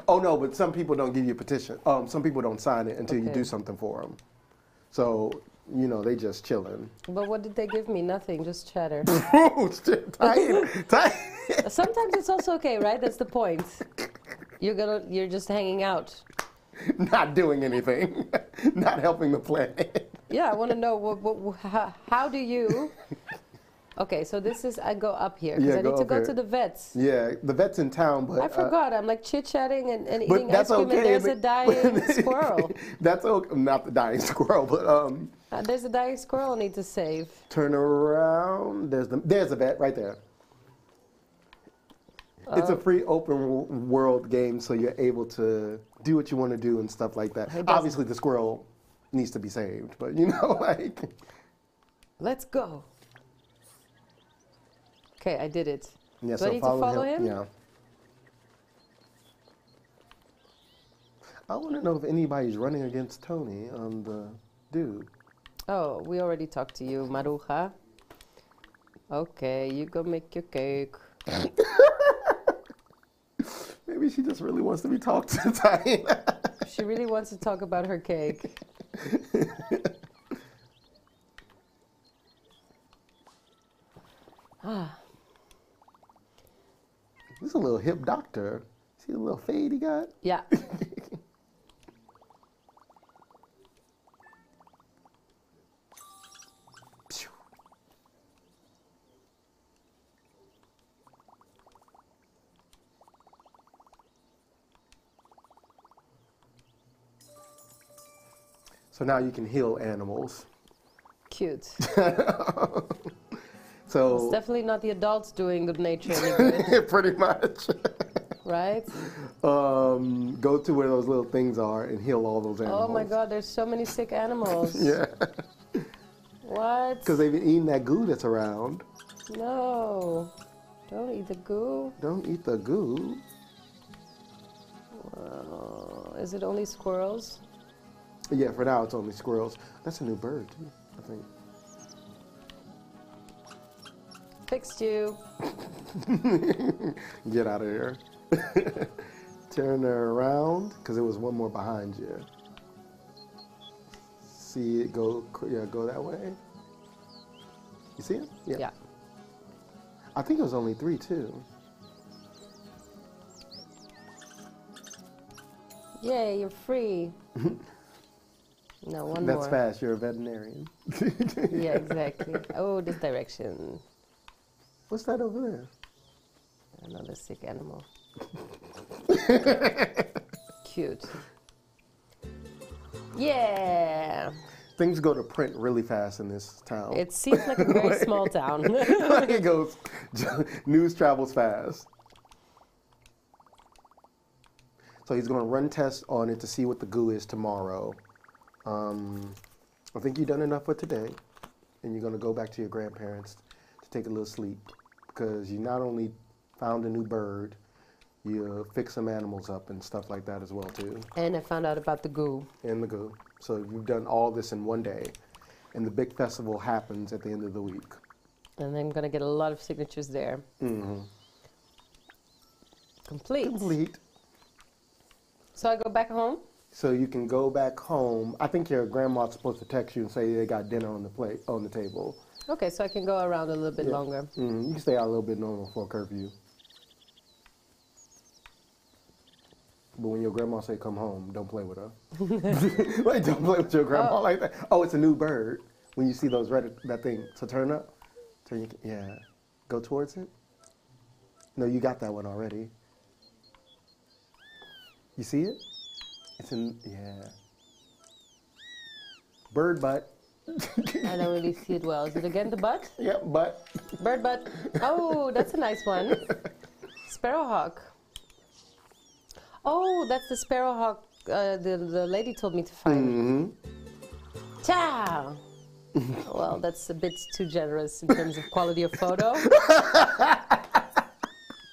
Oh no, but some people don't give you a petition. Some people don't sign it until you Okay. do something for them. So you know they just chilling. But what did they give me? Nothing, just chatter. Tight. Sometimes it's also okay, right? That's the point. You're just hanging out. Not doing anything. Not helping the planet. Yeah, I want to know how do you? Okay, so this is I go up here because Yeah, I go need to up go here. to the vets. Yeah, the vet's in town, but I forgot. I'm like chit chatting and but eating ice that's cream, okay. and there's a dying squirrel. That's okay. Not the dying squirrel, but There's a dying squirrel I need to save. turn around. There's a vet right there. It's a free open world game, so you're able to do what you want to do and stuff like that. Who doesn't? Obviously, the squirrel needs to be saved, but you know, like. Let's go. Okay, I did it. Yeah, Do I need to follow him? Yeah. I want to know if anybody's running against Tony on the dude. Oh, we already talked to you, Maruja. Okay, you go make your cake. Maybe she just really wants to be talked to tonight. She really wants to talk about her cake. Ah, This is a little hip doctor. See the little fade he got? yeah. So now you can heal animals. Cute. So It's definitely not the adults doing good nature any good, pretty much. right? Go to where those little things are and heal all those animals. Oh my god, there's so many sick animals. Yeah, What? because they've been eating that goo that's around. No. Don't eat the goo. Don't eat the goo. Is it only squirrels? Yeah, for now it's only squirrels. That's a new bird too, I think. Fixed you. Get out of there. Turn her around, because there was one more behind you. See it go, yeah, go that way. You see it? Yeah. I think it was only 3 too. Yay, you're free. No, one That's more. fast. You're a veterinarian. Yeah, exactly. Oh, this direction. What's that over there? Another sick animal. Cute. Yeah. Things go to print really fast in this town. It seems like a very small town. Like it goes, news travels fast. So he's going to run tests on it to see what the goo is tomorrow. I think you've done enough for today, and you're going to go back to your grandparents to take a little sleep, because you not only found a new bird, you fixed some animals up and stuff like that as well too, And I found out about the goo. and the goo. So you've done all this in one day, and the big festival happens at the end of the week. And I'm gonna get a lot of signatures there. Mm-hmm. Complete. Complete. So I go back home? So you can go back home. I think your grandma's supposed to text you and say they got dinner on the plate on the table. Okay, so I can go around a little bit Yeah. longer. You can stay out a little bit normal for curfew. But when your grandma say come home, don't play with her. Like, don't play with your grandma like that. Oh, it's a new bird. When you see those red, that thing, so turn up. Yeah. Go towards it. No, you got that one already. You see it? It's in, yeah. Bird butt. I don't really see it well. Is it again the butt? Yep, butt. Bird butt. Oh, that's a nice one. Sparrowhawk. Oh, that's the sparrowhawk the lady told me to find. Mm-hmm. Ciao! Well, that's a bit too generous in terms of quality of photo.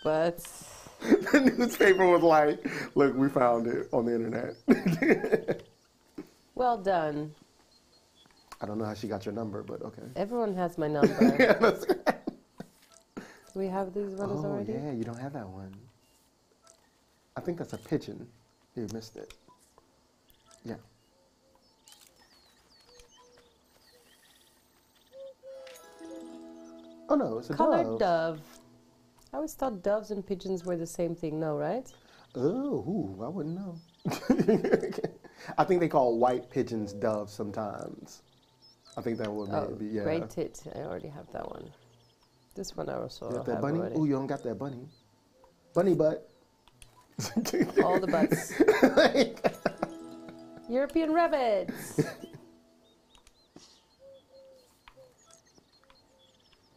But The newspaper was like, look, we found it on the internet. well done. I don't know how she got your number, but okay. Everyone has my number. Yeah, that's- Do we have these runners oh, already? yeah, you don't have that one. I think that's a pigeon. You missed it. Yeah. Oh, no, it's a Colored dove. dove. I always thought doves and pigeons were the same thing. No, right? Oh, ooh, I wouldn't know. I think they call white pigeons doves sometimes. I think that would maybe, yeah. Great tit. I already have that one. This one I also You got have that bunny? already. Ooh, you don't got that bunny. Bunny butt. All the butts. European rabbits.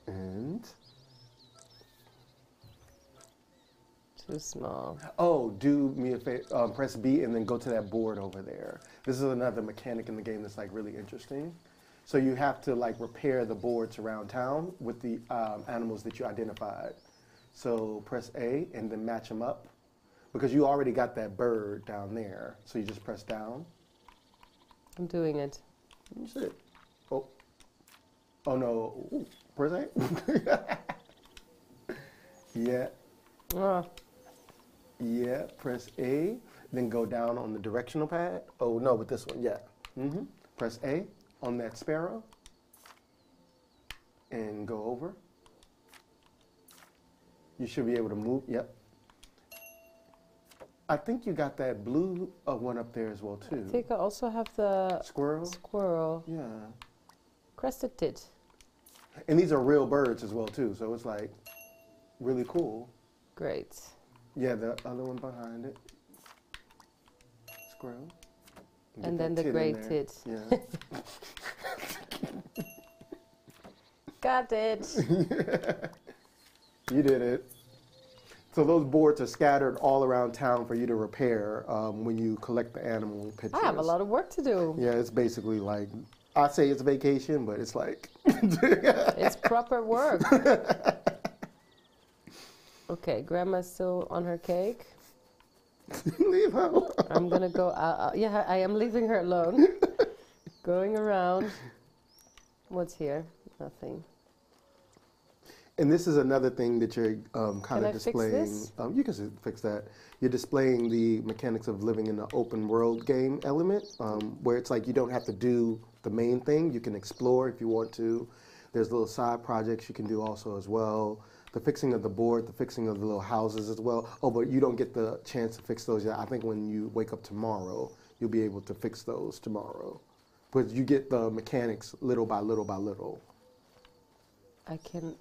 And Too small. oh, do me a favor. Press B and then go to that board over there. This is another mechanic in the game that's like really interesting. So you have to like repair the boards around town with the animals that you identified. So press A and then match them up because you already got that bird down there. So you just press down. I'm doing it. That's it. Oh, oh no. Ooh, press A. Yeah. Oh, Yeah, press A, then go down on the directional pad. Oh, no, with this one, yeah. Press A on that sparrow and go over. You should be able to move, yep. I think you got that blue one up there as well, too. I think I also have the Squirrel? squirrel. Yeah. Crested tit. And these are real birds as well, too, so it's like really cool. Great. Yeah, the other one behind it. Squirrel. Get And then that the tit in great there. tit. Yeah. Got it. You did it. So those boards are scattered all around town for you to repair when you collect the animal pictures. I have a lot of work to do. Yeah, it's basically like, I say it's vacation, but it's like. It's proper work. Okay, Grandma's still on her cake. Leave her alone. I'm gonna go. Yeah, I am leaving her alone. Going around. What's here? Nothing. And this is another thing that you're kind Can I of fix displaying. this? You can fix that. You're displaying the mechanics of living in an open world game element, where it's like you don't have to do the main thing. You can explore if you want to. There's little side projects you can do also as well. The fixing of the board, the fixing of the little houses as well. Oh, but you don't get the chance to fix those yet. I think when you wake up tomorrow, you'll be able to fix those tomorrow. But you get the mechanics little by little by little. I can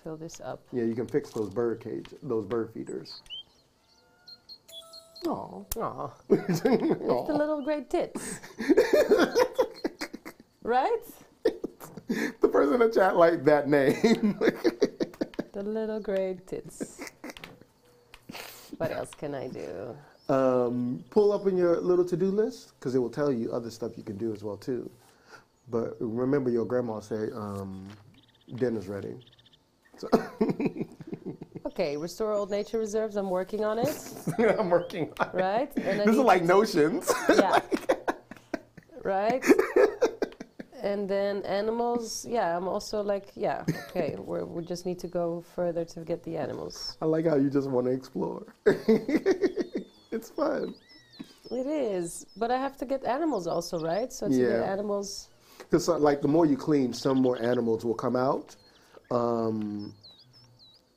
fill this up. Yeah, you can fix those bird feeders. Oh, oh. It's the little great tits. Right? The person in the chat liked that name. The little great tits. What else can I do? Pull up in your little to-do list because it will tell you other stuff you can do as well too. But remember, your grandma said dinner's ready. So Okay, restore old nature reserves. I'm working on it. I'm working on it. Right? And I This is need like notions. Yeah. Right? And then animals, yeah, I'm also like, yeah, okay, we just need to go further to get the animals. I like how you just want to explore. It's fun. It is, but I have to get animals also, right? So to get Yeah. animals, Because like the more you clean, some more animals will come out.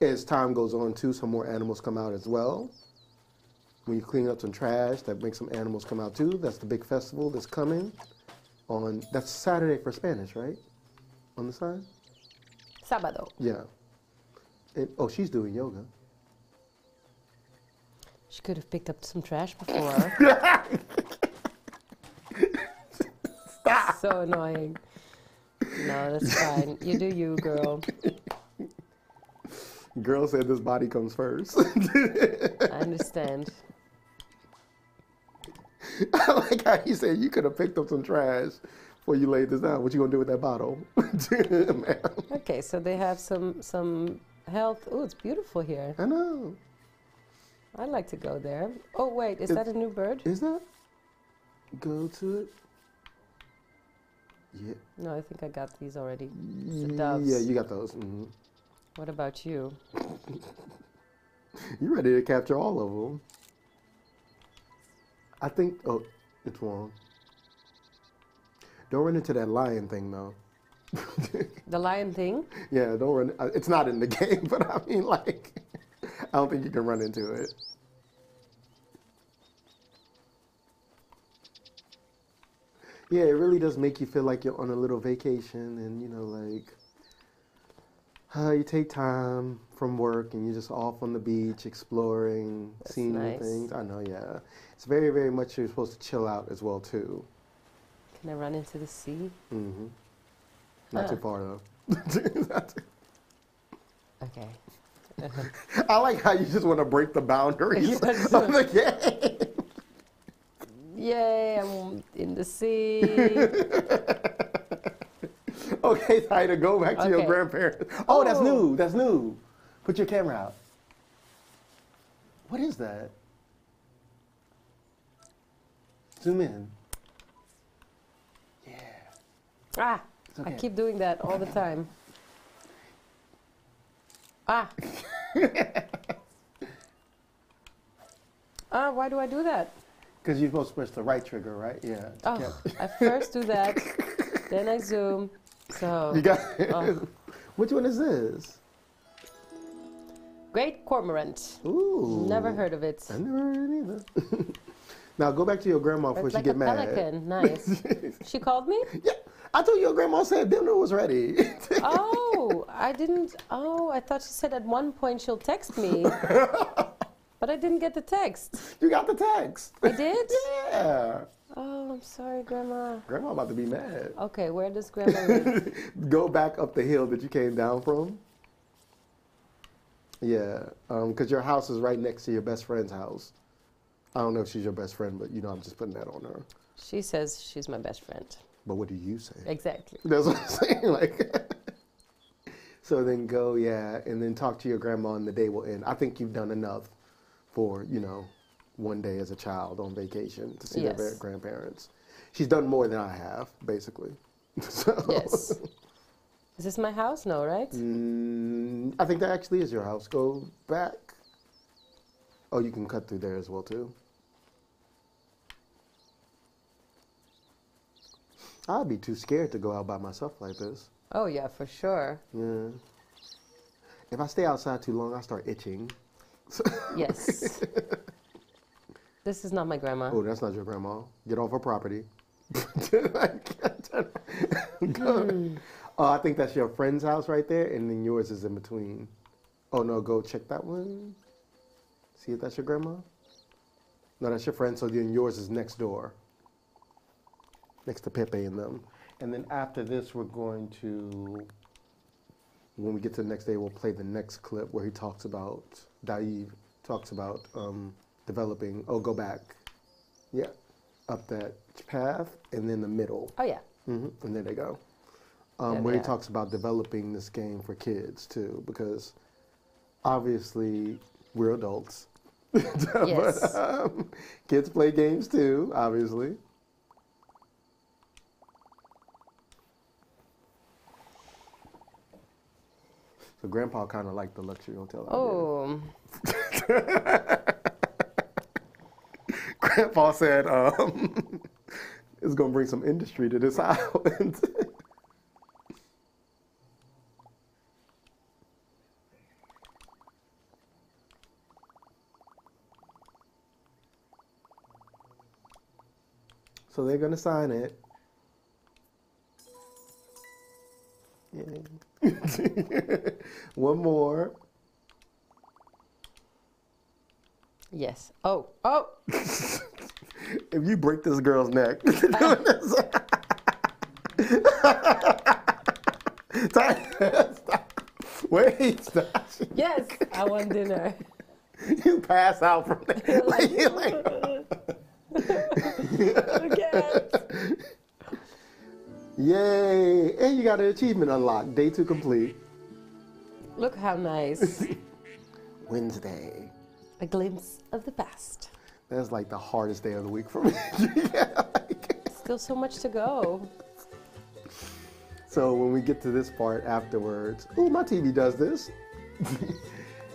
As time goes on too, some more animals come out as well. when you clean up some trash, that makes some animals come out too. That's the big festival that's coming on. That's Saturday for Spanish, right? On the side. Sábado. Yeah. And, oh, she's doing yoga. She could have picked up some trash before. Stop. So annoying. No, that's fine. You do you, girl. Girl said this body comes first. I understand. I like how you said you could have picked up some trash before you laid this down. What you gonna do with that bottle? Okay, so they have some health. Oh, it's beautiful here. I know. I'd like to go there. Oh, wait, is that a new bird? Is that? Go to it. Yeah. No, I think I got these already. It's the doves. Yeah, you got those. Mm-hmm. What about you? You ready to capture all of them? I think. Oh, it's wrong. Don't run into that lion thing, though. The lion thing? Yeah, don't run. It's not in the game, but I mean, like, I don't think you can run into it. Yeah, it really does make you feel like you're on a little vacation, and you know, like, you take time from work and you're just off on the beach exploring, That's seeing new nice. things. I know, yeah. It's very, very much you're supposed to chill out as well too. Can I run into the sea? Mm-hmm. Not too far though. Okay. I like how you just want to break the boundaries Yes. of the game. Yay, I'm in the sea. Okay, Tyler, go back to your Okay. grandparents. Oh, that's Oh. new. That's new. Put your camera out. What is that? Zoom in. Yeah. Ah, okay. I keep doing that all the time. Ah. Why do I do that? Because you're supposed to press the right trigger, right? Yeah. Oh, I first do that, then I zoom. So, You got Oh. Which one is this? Great Cormorant. Ooh. Never heard of it. I never heard it either. Now go back to your grandma before It's she like get a mad. pelican. Nice. She called me? Yeah. I told your grandma said dinner was ready. Oh, I didn't. Oh, I thought she said at one point she'll text me. But I didn't get the text. You got the text. I did? Yeah. Oh, I'm sorry, Grandma. Grandma about to be mad. Okay, where does Grandma live? Go back up the hill that you came down from. Yeah, because your house is right next to your best friend's house. I don't know if she's your best friend, but you know, I'm just putting that on her. She says she's my best friend. But what do you say? Exactly. That's what I'm saying. Like, so then go, yeah, and then talk to your grandma, and the day will end. I think you've done enough for, you know, one day as a child on vacation to see Yes. their grandparents. She's done more than I have, basically. So, Yes. Is this my house? No, right? I think that actually is your house. Go back. Oh, you can cut through there as well too. I'd be too scared to go out by myself like this. Oh, yeah, for sure. Yeah. If I stay outside too long, I start itching. Yes. This is not my grandma. Oh, that's not your grandma. Get off her property. I think that's your friend's house right there, and then yours is in between. Oh no, go check that one. See if that's your grandma. No, that's your friend. So then yours is next door, next to Pepe and them. And then after this, we're going to. When we get to the next day, we'll play the next clip where he talks about Daiv talks about developing. Oh, go back. Yeah, up that path, and then the middle. Oh, yeah. And there they go. There Where they he are. talks about developing this game for kids too, because obviously we're adults. Yes. But, kids play games too, obviously. So Grandpa kind of liked the luxury hotel. idea. Oh, Grandpa said it's gonna bring some industry to this island. So they're gonna sign it. Yeah. One more. Yes. Oh, oh. If you break this girl's neck. Stop. Wait, stop. Yes, I want dinner. You pass out from that. Yay! And you got an achievement unlocked. Day 2 complete. Look how nice. Wednesday. A glimpse of the past. That's like the hardest day of the week for me. Still so much to go. So when we get to this part afterwards, ooh, my TV does this.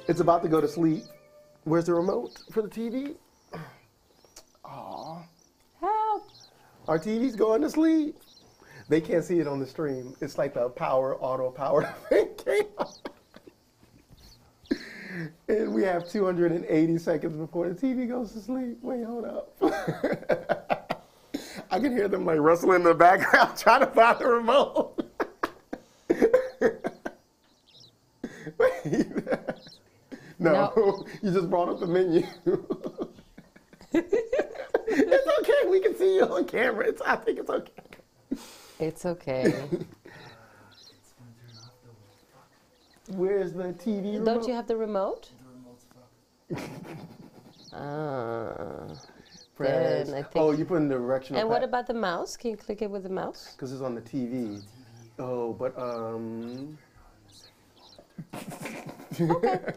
It's about to go to sleep. Where's the remote for the TV? Aw. Help! Our TV's going to sleep. They can't see it on the stream. It's like the auto power thing came on. And we have 280 seconds before the TV goes to sleep. Wait, hold up. I can hear them like rustling in the background trying to find the remote. Wait. No, you just brought up the menu. It's okay. We can see you on camera. I think it's okay. It's okay. Where's the TV remote? Don't you have the remote? Press. Then I think. Oh, you put in the directional. And what about the mouse? Can you click it with the mouse? Because it's on the TV. Oh, but Okay.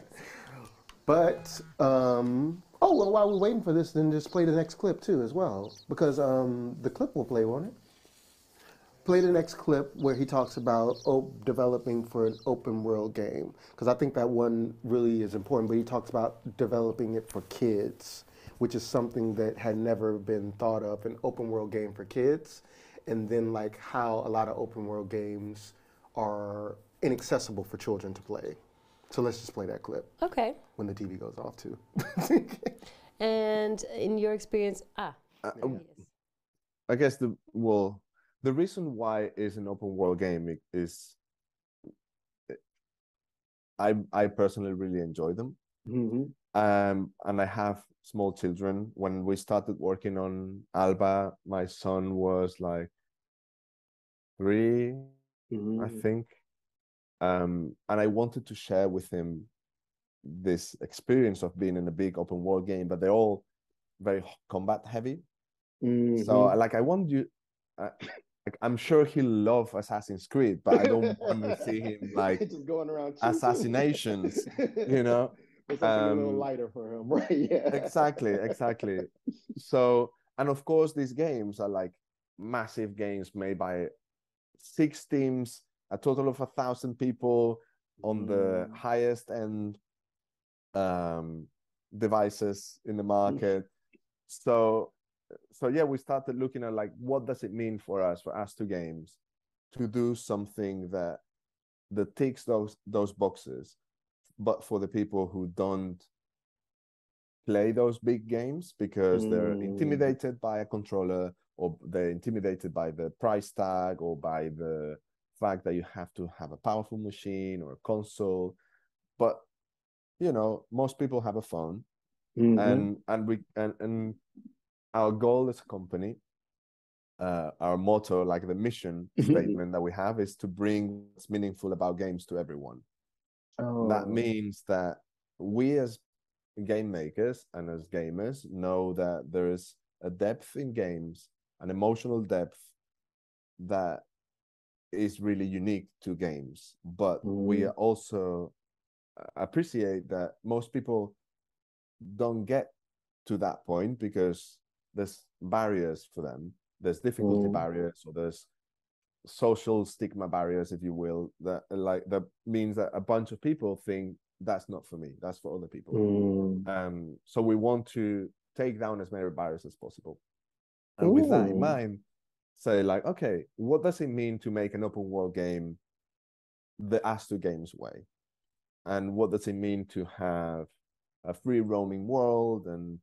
But oh well, while we're waiting for this, then just play the next clip too as well, because the clip will play, won't it? Play the next clip where he talks about developing for an open world game, because I think that one really is important. But he talks about developing it for kids, which is something that had never been thought of, an open world game for kids, and then like how a lot of open world games are inaccessible for children to play. So let's just play that clip. Okay. When the TV goes off too. And in your experience, I guess the reason why it's an open world game is I personally really enjoy them. Mm-hmm. And I have small children. When we started working on Alba, my son was like 3, Mm-hmm. I think. And I wanted to share with him this experience of being in a big open world game, but they're all very combat heavy. Mm-hmm. So like I want you, like, I'm sure he'll love Assassin's Creed, but I don't want to see him like just going around assassinations, you know. It's something a little lighter for him, right? Yeah. Exactly. So, and of course, these games are like massive games made by 6 teams, a total of 1,000 people on the highest end devices in the market. So yeah, we started looking at like, what does it mean for us 2 games, to do something that ticks those boxes, but for the people who don't play those big games because they're intimidated by a controller, or they're intimidated by the price tag, or by the fact that you have to have a powerful machine or a console. But you know, most people have a phone. And our goal as a company, our motto, like the mission statement that we have, is to bring what's meaningful about games to everyone. That means that we as game makers and as gamers know that there is a depth in games, an emotional depth that is really unique to games. But we also appreciate that most people don't get to that point because there's barriers for them. There's difficulty barriers, or there's social stigma barriers, if you will, that means that a bunch of people think that's not for me, that's for other people. So we want to take down as many barriers as possible. And with that in mind, say like, okay, what does it mean to make an open world game the As2 Games way? And what does it mean to have a free roaming world, and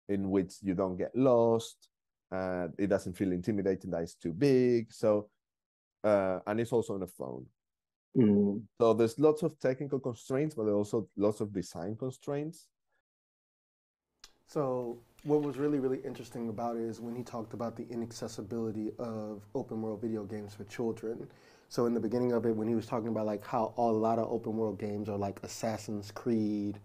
in which you don't get lost, It doesn't feel intimidating that it's too big. So, and it's also on a phone. So there's lots of technical constraints, but also lots of design constraints. So what was really, really interesting about it is when he talked about the inaccessibility of open world video games for children. So in the beginning of it, when he was talking about like how a lot of open world games are like Assassin's Creed,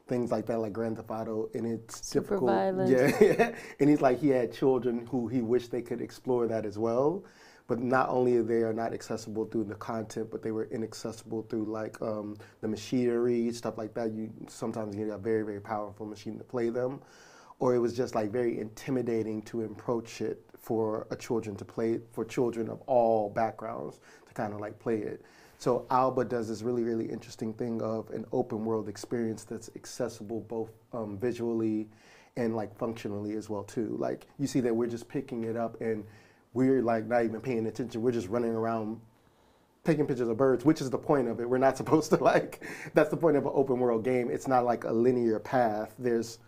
things like that, like Grand Theft Auto, and it's Super difficult. violent. Yeah, and he's like he had children who he wished they could explore that as well. But not only they are not accessible through the content, but they were inaccessible through like the machinery, stuff like that. You sometimes need a very, very powerful machine to play them, or it was just like very intimidating to approach it for children to play, for children of all backgrounds to kind of like play it. So Alba does this really, really interesting thing of an open world experience that's accessible both visually and like functionally as well too. Like you see that we're just picking it up and we're like not even paying attention. We're just running around taking pictures of birds, which is the point of it. We're not supposed to like, that's the point of an open world game. It's not like a linear path. There's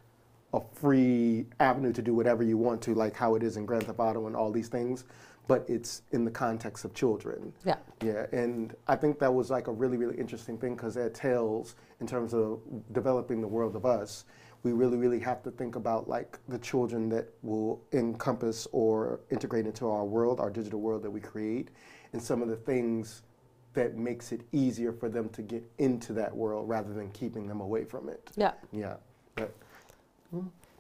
a free avenue to do whatever you want to, like how it is in Grand Theft Auto and all these things, but it's in the context of children. Yeah. Yeah, and I think that was like a really, really interesting thing because at Tales, in terms of developing the world of us, we really, really have to think about like the children that will encompass or integrate into our world, our digital world that we create, and some of the things that makes it easier for them to get into that world rather than keeping them away from it. Yeah. Yeah. But,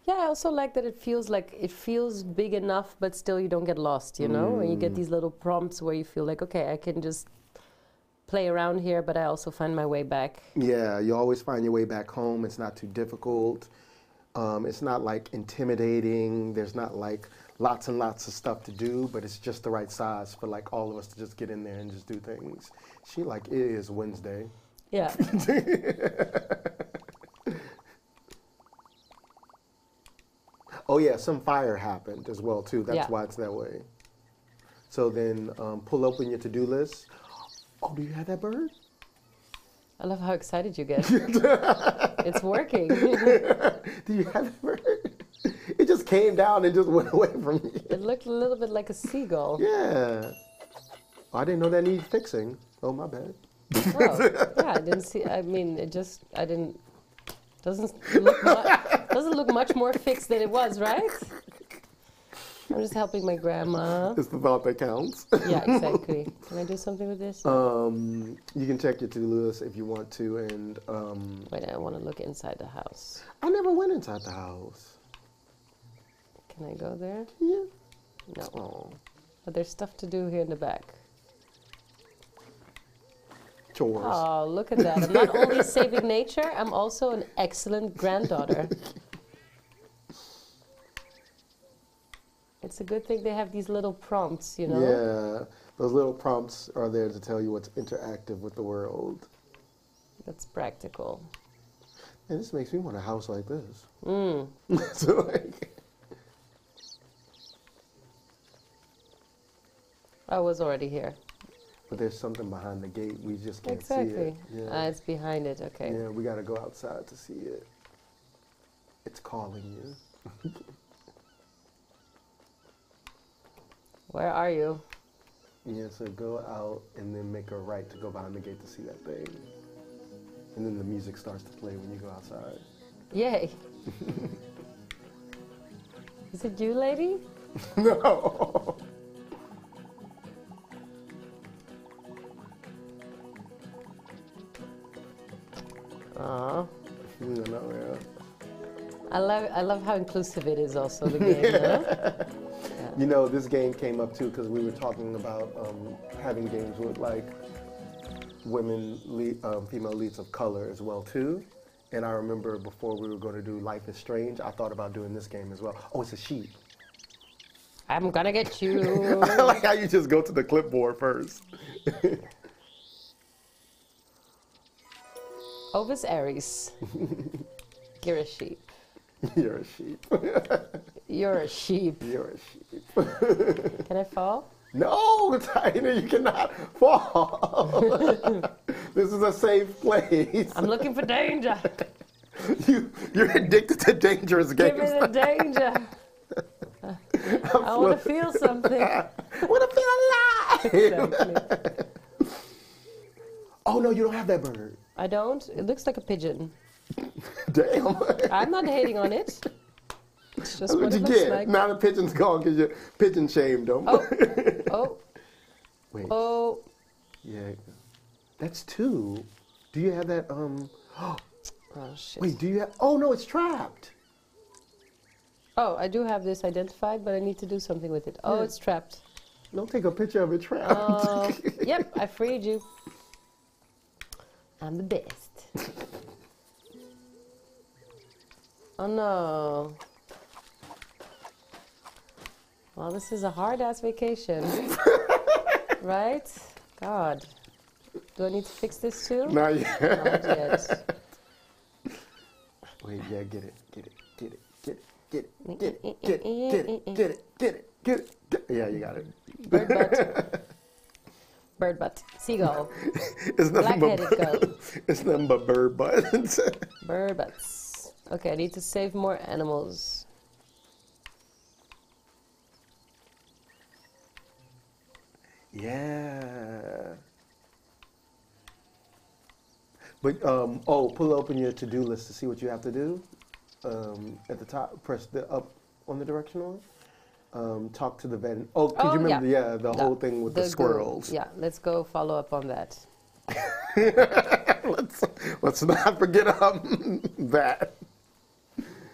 Yeah, I also like that it feels big enough, but still you don't get lost, you know? And you get these little prompts where you feel like, okay, I can just play around here, but I also find my way back. yeah, you always find your way back home. It's not too difficult. It's not like intimidating. There's not like lots and lots of stuff to do, but it's just the right size for like all of us to just get in there and just do things. She like, it is Wednesday. Yeah. Oh yeah, some fire happened as well too. That's Yeah. why it's that way. So then pull open your to-do list. Oh, do you have that bird? I love how excited you get. It's working. Do you have that bird? It just came down and just went away from me. It looked a little bit like a seagull. Yeah. I didn't know that needed fixing. Oh, my bad. Oh, yeah, I didn't see, I mean, I didn't, doesn't look much more fixed than it was, right? I'm just helping my grandma. It's the thought that counts. Yeah, exactly. Can I do something with this? You can check your to-do list if you want to, and Wait, I want to look inside the house. I never went inside the house. Can I go there? Yeah. No. Oh, But there's stuff to do here in the back. chores. Oh, look at that. I'm not only saving nature, I'm also an excellent granddaughter. It's a good thing they have these little prompts, you know? Yeah, those little prompts are there to tell you what's interactive with the world. That's practical. And this makes me want a house like this. Mm. So like, I was already here. but there's something behind the gate. We just can't Exactly. see it. Yeah. It's behind it, okay. Yeah, we got to go outside to see it. It's calling you. Where are you? Yeah, so go out and then make a right to go behind the gate to see that thing. And then the music starts to play when you go outside. Yay. Is it you, lady? No. Aw. No, yeah. I love how inclusive it is also, the game, you know? You know, this game came up too because we were talking about having games with like women, female leads of color as well too. And I remember before we were going to do Life is Strange, I thought about doing this game as well. Oh, it's a sheep. I'm gonna get you. I like how you just go to the clipboard first. Ovis Aries. You're a sheep. You're a sheep. You're a sheep. You're a sheep. Can I fall? No, Tina, you cannot fall. This is a safe place. I'm looking for danger. You're addicted to dangerous Give games. me the danger. I want to feel something. I want to feel alive. Exactly. Oh no, you don't have that bird. I don't. It looks like a pigeon. Damn. I'm not hating on it. It's just That's what what you it looks get. like. Now the pigeon's gone because you pigeon shamed them. Oh. Oh. Wait. Oh. Yeah. That's two. Do you have that? Oh shit. Wait. Do you have? Oh no, it's trapped. Oh, I do have this identified, but I need to do something with it. Oh, Yeah. it's trapped. Don't take a picture of it trapped. Yep, I freed you. I'm the best. Oh no. Well, this is a hard ass vacation. Right? God. Do I need to fix this too? Not yet. Not yet. Wait. Yeah. Get it. Get it. Get it. Get it. Get it. Get it. Get it. Get it. Get it. Get it. Get it. Yeah, you got it. Bird butt. Bird butt. Seagull. It's nothing but Black-headed goat. it's nothing but bird butts. Bird butts. Okay, I need to save more animals. Yeah. But oh, pull open your to-do list to see what you have to do. At the top, press the up on the directional. Talk to the vet. Oh, could Oh, you remember? yeah. The whole thing with the goo. squirrels. Yeah, let's go follow up on that. let's not forget that.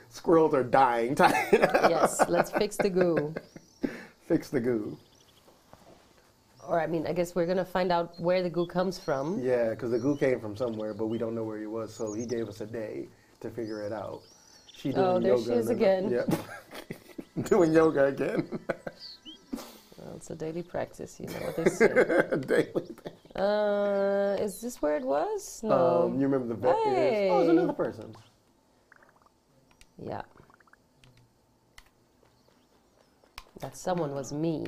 Squirrels are dying. Yes, let's fix the goo. Fix the goo. Or, I mean, I guess we're going to find out where the goo comes from. Yeah, because the goo came from somewhere, but we don't know where he was, so he gave us a day to figure it out. She doing Oh, there yoga she is and again. Yep. Doing yoga again. Well, it's a daily practice, you know what they say. Daily. Is this where it was? No. You remember the vet is? Oh, Hey. it's another person. Yeah. That someone was me.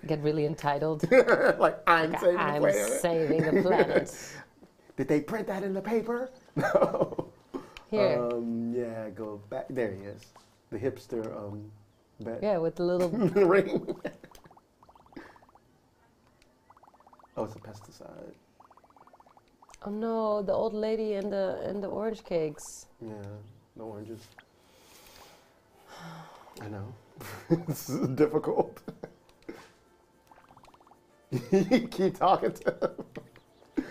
Get really entitled. Like, I'm saving the I'm planet. saving the planet. Did they print that in the paper? No. Here. Yeah, go back. There he is. The hipster vet. Yeah, with the little. Ring. Oh, it's a pesticide. Oh no, the old lady and the orange cakes. Yeah, no oranges. I know. This is difficult. Keep talking to him.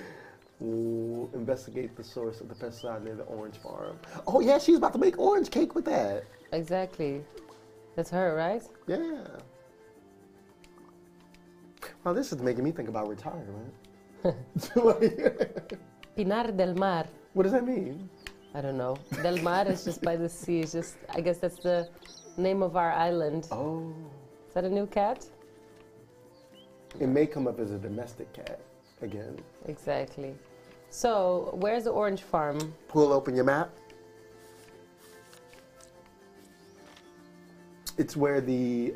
Ooh, investigate the source of the pesticide near the orange farm. Oh yeah, she's about to make orange cake with that. Exactly. That's her, right? Yeah. Well, this is making me think about retirement. Pinar del Mar. What does that mean? I don't know. Del Mar is just by the sea. It's just, I guess that's the name of our island. Oh. Is that a new cat? It may come up as a domestic cat again. Exactly. So, where's the orange farm? Pull open your map. It's where the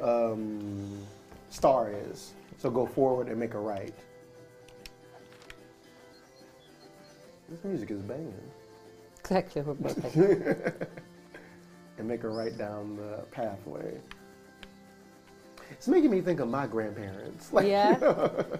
star is. So go forward and make a right. This music is banging. Exactly. We're both And make a right down the pathway. It's making me think of my grandparents. Like, Yeah?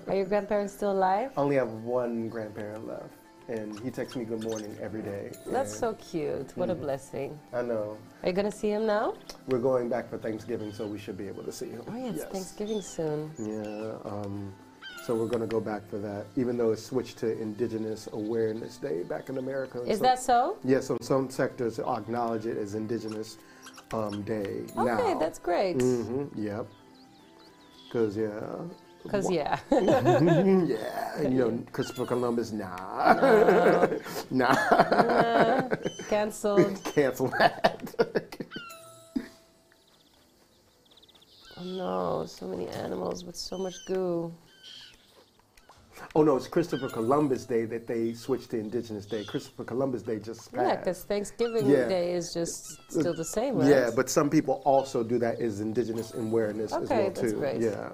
Are your grandparents still alive? I only have one grandparent left, and he texts me good morning every day. That's and so cute. What a blessing. I know. Are you going to see him now? We're going back for Thanksgiving, so we should be able to see him. Oh, yeah, it's Yes. Thanksgiving soon. Yeah, so we're going to go back for that, even though it's switched to Indigenous Awareness Day back in America. Is that so? Yes, so some sectors acknowledge it as Indigenous Day now. Okay, that's great. Yep. Because, yeah. Because, yeah. Yeah, you know, Christopher Columbus, nah. Nah. Cancelled. Cancel that. Oh no, so many animals with so much goo. Oh no, it's Christopher Columbus Day that they switched to Indigenous Day. Christopher Columbus Day just passed. Yeah, because Thanksgiving Yeah. Day is just still the same, right? Yeah, but some people also do that as Indigenous awareness as Okay, well that's too. great. Yeah.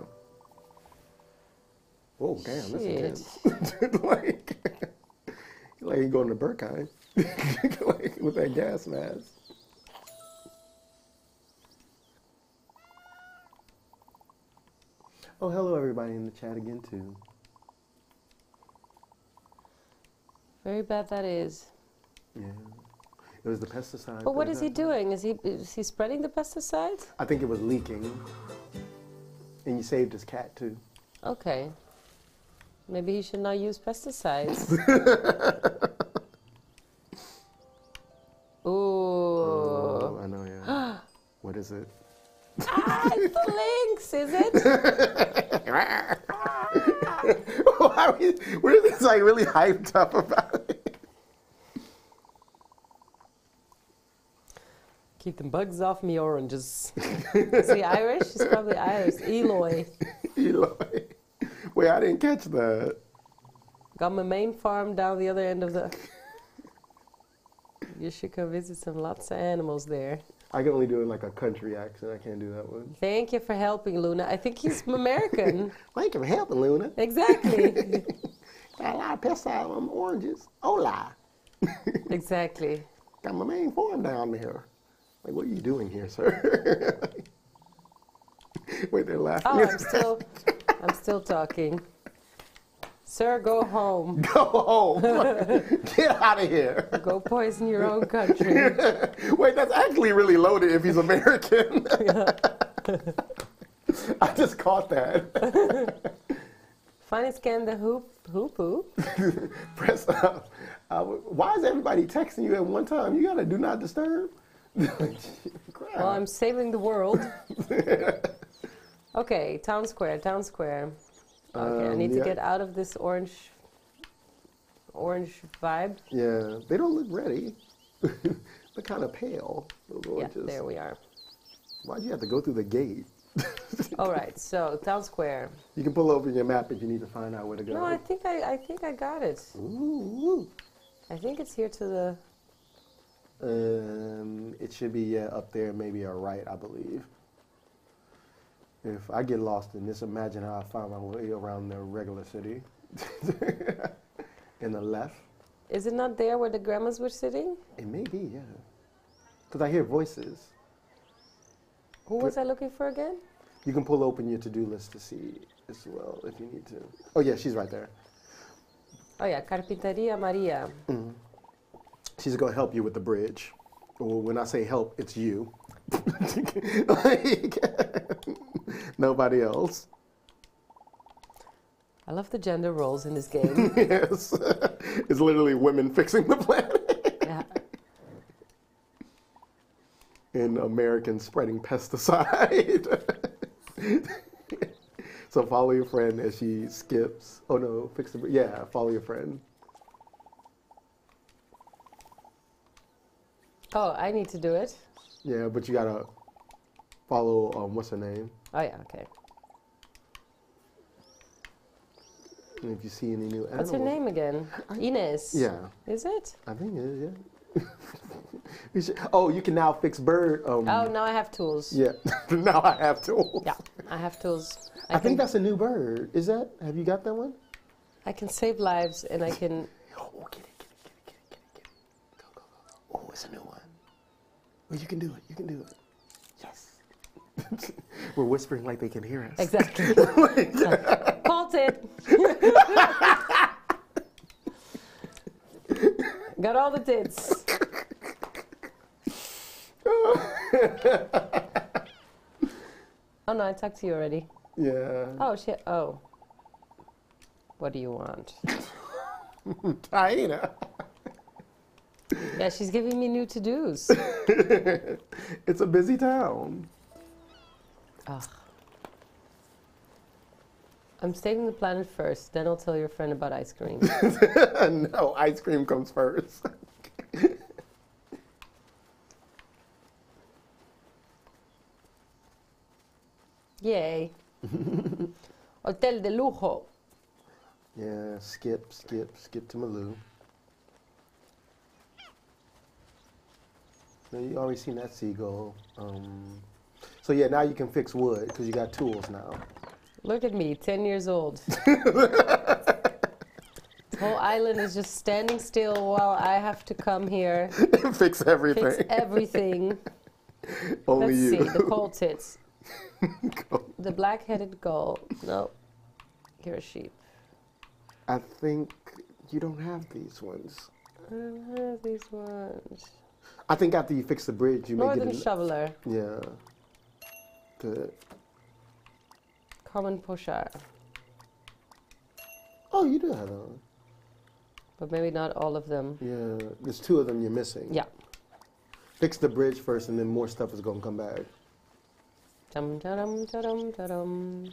Oh damn, that's Shit. intense. like you going to Burkheim like, with that gas mask. Oh, hello everybody in the chat again too. Very bad that is. Yeah. It was the pesticide. But what is he doing? Is he spreading the pesticides? I think it was leaking. And you saved his cat too. Okay. Maybe he should not use pesticides. Ooh. Oh, I know, yeah. What is it? Ah, it's the lynx, is it? We're just like really hyped up about it. Keep the bugs off me oranges. Is he Irish? He's probably Irish. Eloy. Eloy. Wait, I didn't catch that. Got my main farm down the other end of the... You should come visit some lots of animals there. I can only do it like a country accent. I can't do that one. Thank you for helping, Luna. I think he's American. Thank you for helping, Luna. Exactly. Got a lot of pesticide on my oranges. Hola. Exactly. Got my main farm down there. Like, what are you doing here, sir? Wait, they're laughing. Oh, I'm still talking. Sir, go home. Go home. Get out of here. Go poison your own country. Wait, that's actually really loaded if he's American. I just caught that. Funny scan the hoopoo. Press up. Why is everybody texting you at one time? You gotta do not disturb. Well, I'm saving the world. Okay, town square. Okay, I need to get out of this orange vibe. Yeah, they don't look ready. They're kind of pale. Those oranges. Yeah, there we are. Why'd you have to go through the gate? All right, so town square. You can pull over your map if you need to find out where to go. No, I think I got it. Ooh. I think it's here to the... It should be up there, maybe a right, I believe. If I get lost in this, imagine how I find my way around the regular city. In the left. Is it not there where the grandmas were sitting? It may be, yeah. Because I hear voices. Who was I looking for again? You can pull open your to-do list to see as well if you need to. Oh yeah, she's right there. Oh yeah, Carpinteria Maria. Mm-hmm. She's going to help you with the bridge. Well, when I say help, it's you. Like, nobody else. I love the gender roles in this game. Yes. It's literally women fixing the planet. Yeah. And Americans spreading pesticide. So follow your friend as she skips. Oh no, fix the... Yeah, follow your friend. Oh, I need to do it? Yeah, but you gotta follow, what's her name? Oh yeah, okay. And if you see any new animals... What's her name again? Inez. Yeah. Is it? I think it is, yeah. You should, oh, you can now fix bird... Oh, now I have tools. Yeah, now I have tools. Yeah, I have tools. I think that's a new bird. Is that? Have you got that one? I can save lives and I can... Oh, get it. Go. Oh, it's a new one. Well, you can do it. You can do it. Yes. We're whispering like they can hear us. Exactly. Called it. Got all the tits. Oh no, I talked to you already. Yeah. Oh shit. Oh. What do you want? Taina. Yeah, she's giving me new to-dos. It's a busy town. Ugh. I'm saving the planet first, then I'll tell your friend about ice cream. No, ice cream comes first. Yay. Hotel de lujo. Yeah, skip to Malou. No, you already seen that seagull. So yeah, now you can fix wood because you got tools now. Look at me, 10 years old. The whole island is just standing still while I have to come here. Fix everything. Fix everything. Only Let's you. see, the cold tits. The black-headed gull. No. You're a sheep. I think you don't have these ones. I don't have these ones. I think after you fix the bridge, you may Northern get shoveler. Yeah. Good. Common pochard. Oh, you do have those. But maybe not all of them. Yeah. There's 2 of them you're missing. Yeah. Fix the bridge first, and then more stuff is gonna come back. Dum dum dum dum.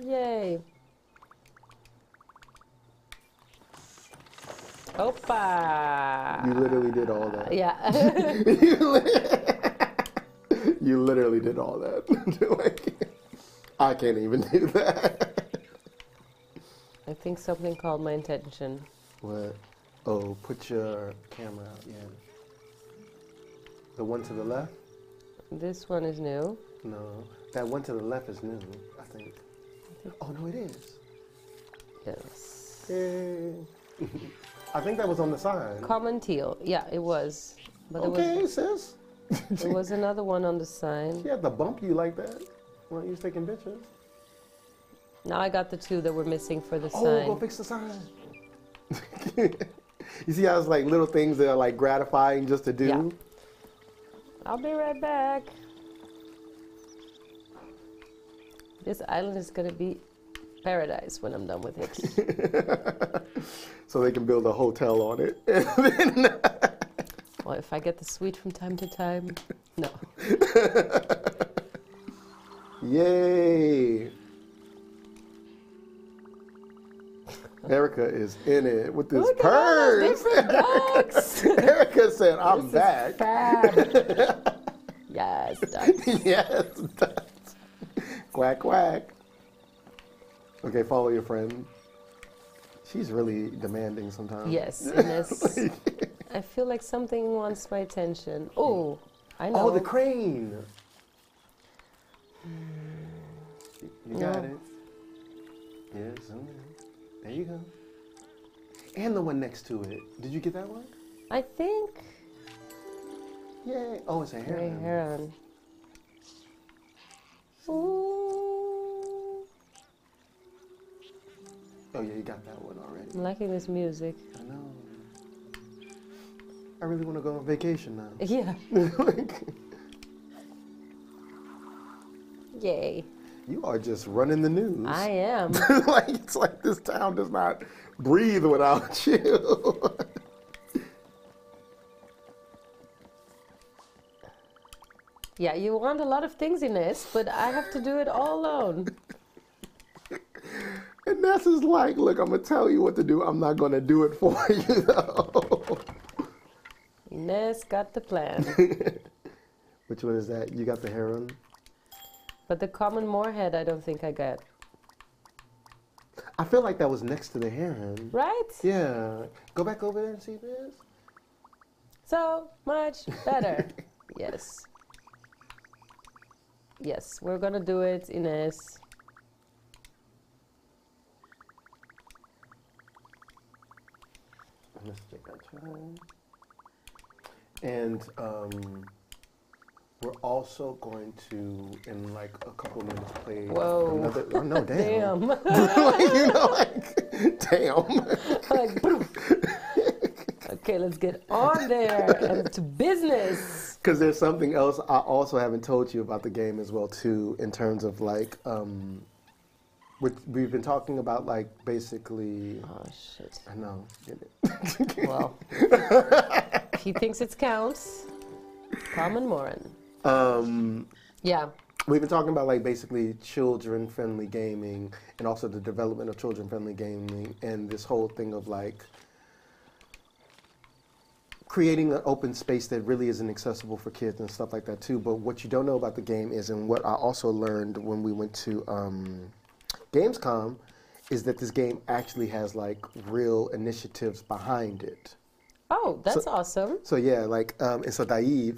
Yay. Opa! You literally did all that. Yeah. You literally did all that. Like, I can't even do that. I think something called my attention. What? Oh, put your camera out. Yeah. The one to the left? This one is new. No. That one to the left is new, I think. Oh, no, it is. Yes. Yay. I think that was on the sign. Common teal. Yeah, it was. But Okay, sis. there was another one on the sign. She had to bump you like that when you was taking pictures. Now I got the 2 that were missing for the Oh, sign. go fix the sign. You see how it's like little things that are like gratifying just to do? Yeah. I'll be right back. This island is gonna be paradise when I'm done with it. So they can build a hotel on it. Well, if I get the sweet from time to time, no. Yay! Erica is in it with this Look at all those purse. different ducks. Erica said, "I'm This is back." fab. Yes, ducks. Yes, ducks. Quack quack. Okay, follow your friend. She's really demanding sometimes. Yes, Ines. I feel like something wants my attention. Oh, I know. Oh, the crane. You got No. it. Yes, there you go. And the one next to it. Did you get that one? I think. Yay. Oh, it's a Gray heron. heron. Ooh. Oh, yeah, you got that one already. I'm liking this music. I know. I really want to go on vacation now. Yeah. Yay. You are just running the news. I am. Like it's like this town does not breathe without you. Yeah, you want a lot of things, Ines, but I have to do it all alone. And Ness is like, look, I'm gonna tell you what to do. I'm not gonna do it for you though. Ines got the plan. Which one is that? You got the heron? But the common moorhead, I don't think I got. I feel like that was next to the heron. Right? Yeah. Go back over there and see if it is. So much better. Yes. Yes, we're gonna do it, Ines. Let's take our time. And we're also going to, in like a couple of minutes, play Whoa. another. Oh, no, damn. Damn. Like, you know, like, damn. Like, poof. Okay, let's get on there and to business. Because there's something else I also haven't told you about the game as well too, in terms of like, we've been talking about like basically. Oh shit. I know. Get it. Well, he thinks it counts. Common Morin. Yeah. We've been talking about like basically children-friendly gaming and also the development of children-friendly gaming and this whole thing of like creating an open space that really isn't accessible for kids and stuff like that too. But what you don't know about the game is, and what I also learned when we went to Gamescom, is that this game actually has like real initiatives behind it. Oh, that's awesome. So yeah, like, and so Daiv,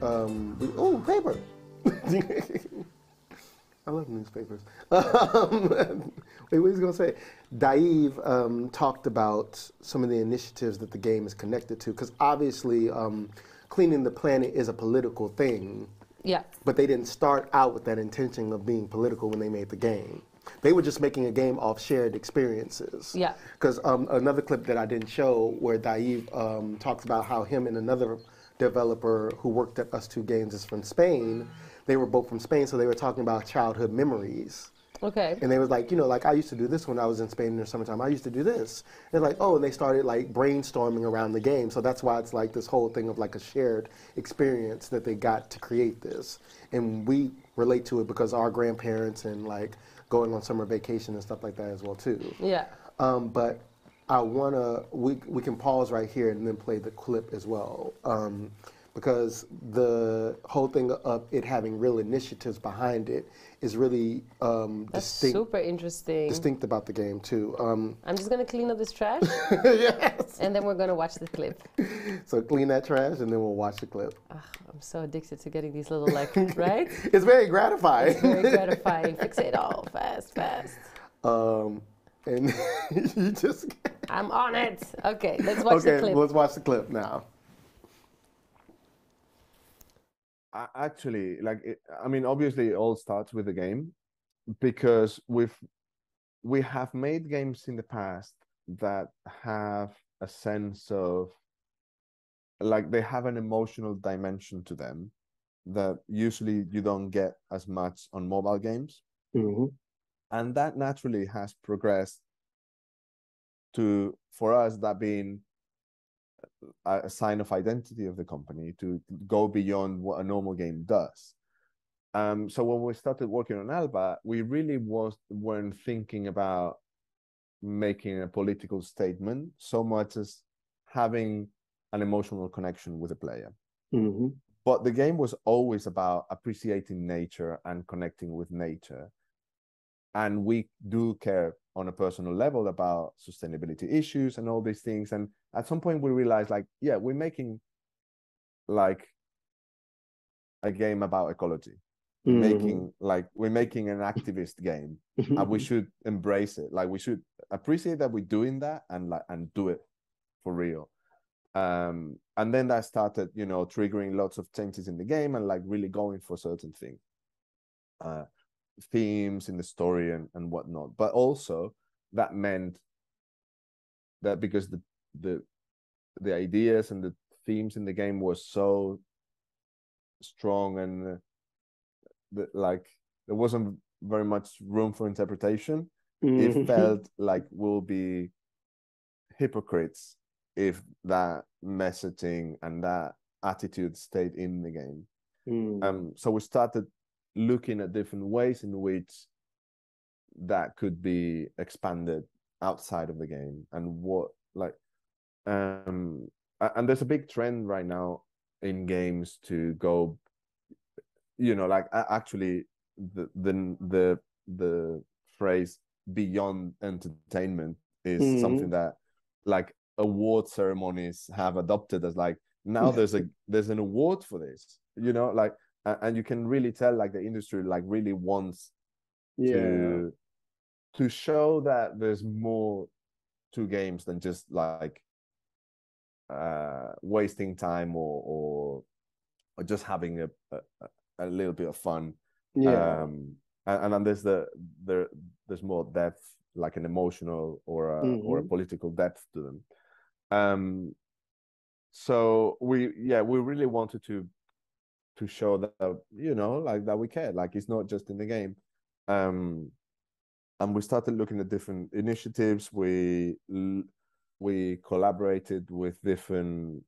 oh, paper. I love newspapers. Wait, what was he gonna say? Daiv talked about some of the initiatives that the game is connected to, because obviously cleaning the planet is a political thing. Yeah. But they didn't start out with that intention of being political when they made the game. They were just making a game off shared experiences. Yeah. Because another clip that I didn't show where Daiv talks about how him and another developer who worked at Us Two Games is from Spain. They were both from Spain, so they were talking about childhood memories. Okay. And they was like, like I used to do this when I was in Spain in the summertime. I used to do this. And like, and they started like brainstorming around the game. So that's why it's like this whole thing of like a shared experience that they got to create this. And we relate to it because our grandparents and like going on summer vacation and stuff like that as well too. Yeah. But I wanna, we can pause right here and then play the clip as well. Because the whole thing of it having real initiatives behind it is really That's super interesting. distinct about the game too. I'm just gonna clean up this trash, Yes. and then we're gonna watch the clip. So clean that trash and then we'll watch the clip. I'm so addicted to getting these little right? It's very gratifying. It's very gratifying. Fix it all fast. And you just. I'm on it. Okay, let's watch the clip. Let's watch the clip now. Actually, obviously it all starts with the game, because we have made games in the past that have a sense of, like, they have an emotional dimension to them that usually you don't get as much on mobile games. Mm-hmm. And that naturally has progressed to, for us, that being a sign of identity of the company, to go beyond what a normal game does. So when we started working on Alba, we really weren't thinking about making a political statement so much as having an emotional connection with the player. Mm-hmm. But the game was always about appreciating nature and connecting with nature. And we do care on a personal level about sustainability issues and all these things. And at some point we realized, like, yeah, we're making like a game about ecology. Mm-hmm. We're making an activist game, and we should embrace it. Like, we should appreciate that we're doing that and do it for real. And then that started, triggering lots of changes in the game and like really going for certain things. Themes in the story and whatnot, but also that meant that because the ideas and the themes in the game were so strong and there wasn't very much room for interpretation. Mm-hmm. It felt like we'll be hypocrites if that messaging and that attitude stayed in the game. So we started looking at different ways in which that could be expanded outside of the game, and and there's a big trend right now in games to go, actually the phrase beyond entertainment is something that like award ceremonies have adopted as like, now there's an award for this, and you can really tell like the industry like really wants to show that there's more to games than just like wasting time or just having a little bit of fun. And then there's more depth, like an emotional or a political depth to them. So we really wanted to show that, like that we care, like it's not just in the game. And we started looking at different initiatives. We collaborated with different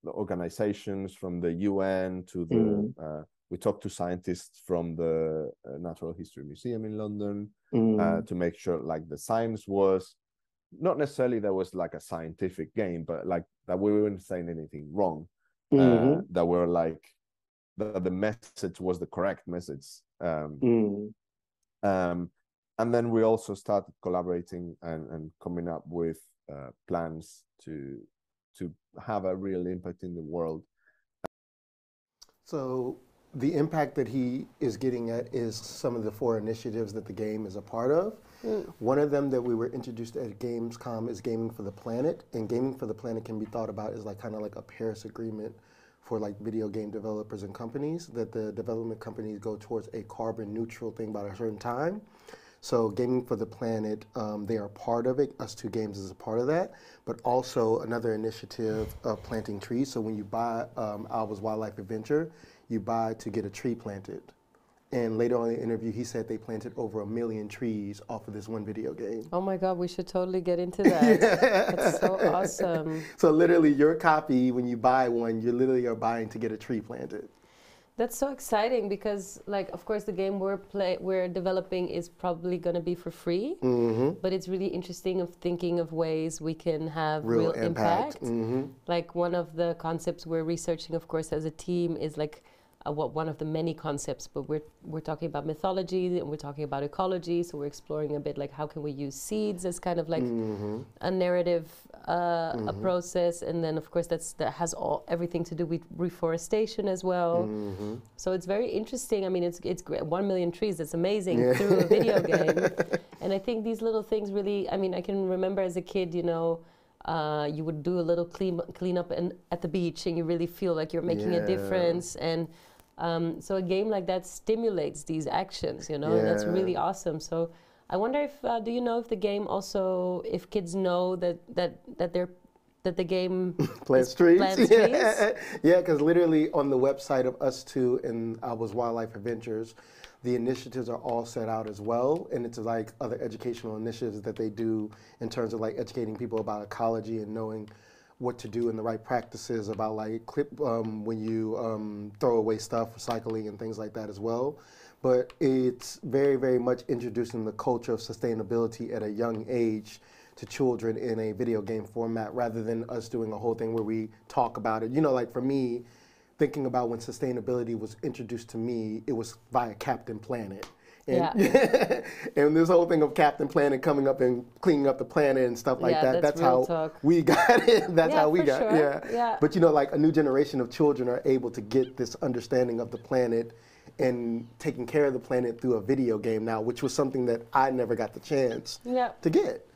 organizations, from the UN to the we talked to scientists from the Natural History Museum in London to make sure like the science was not necessarily there was like a scientific game, but like that we weren't saying anything wrong. That were like the message was the correct message. And then we also started collaborating and coming up with plans to have a real impact in the world. So the impact that he is getting at is some of the 4 initiatives that the game is a part of. One of them that we were introduced at Gamescom is Gaming for the Planet, and Gaming for the Planet can be thought about as like kind of like a Paris Agreement for like video game developers and companies, that the development companies go towards a carbon neutral thing by a certain time. So Gaming for the Planet, they are part of it. Us Two Games is a part of that, but also another initiative of planting trees. So when you buy Alba's Wildlife Adventure, you buy to get a tree planted. And later on in the interview, he said they planted over 1 million trees off of this one video game. Oh my God, we should totally get into that. That's so awesome. So literally your copy, when you buy one, you literally are buying to get a tree planted. That's so exciting because, like, of course, the game we're developing is probably going to be for free, but it's really interesting of thinking of ways we can have real impact. Like one of the concepts we're researching, of course, as a team is like one of the many concepts, but we're talking about mythology and we're talking about ecology. So we're exploring a bit like how can we use seeds as kind of like a narrative, a process, and then of course that has everything to do with reforestation as well. So it's very interesting. I mean, it's great. 1 million trees. That's amazing through a video game, and I think these little things really. I mean, I can remember as a kid, you know. You would do a little cleanup at the beach, and you really feel like you're making a difference. And so a game like that stimulates these actions, you know, and that's really awesome. So I wonder if do you know if the game also, if kids know that the game plants trees? Yeah, because literally on the website of Us Two and Alba's Wildlife Adventures, the initiatives are all set out as well, and it's like other educational initiatives that they do in terms of like educating people about ecology and knowing what to do and the right practices about like when you throw away stuff, recycling and things like that as well. But it's very, very much introducing the culture of sustainability at a young age to children in a video game format rather than us doing a whole thing where we talk about it. You know, like for me, thinking about when sustainability was introduced to me, it was via Captain Planet. And, and this whole thing of Captain Planet coming up and cleaning up the planet and stuff like that, that's how we got it. That's how we got it. But you know, like a new generation of children are able to get this understanding of the planet and taking care of the planet through a video game now, which was something that I never got the chance to get.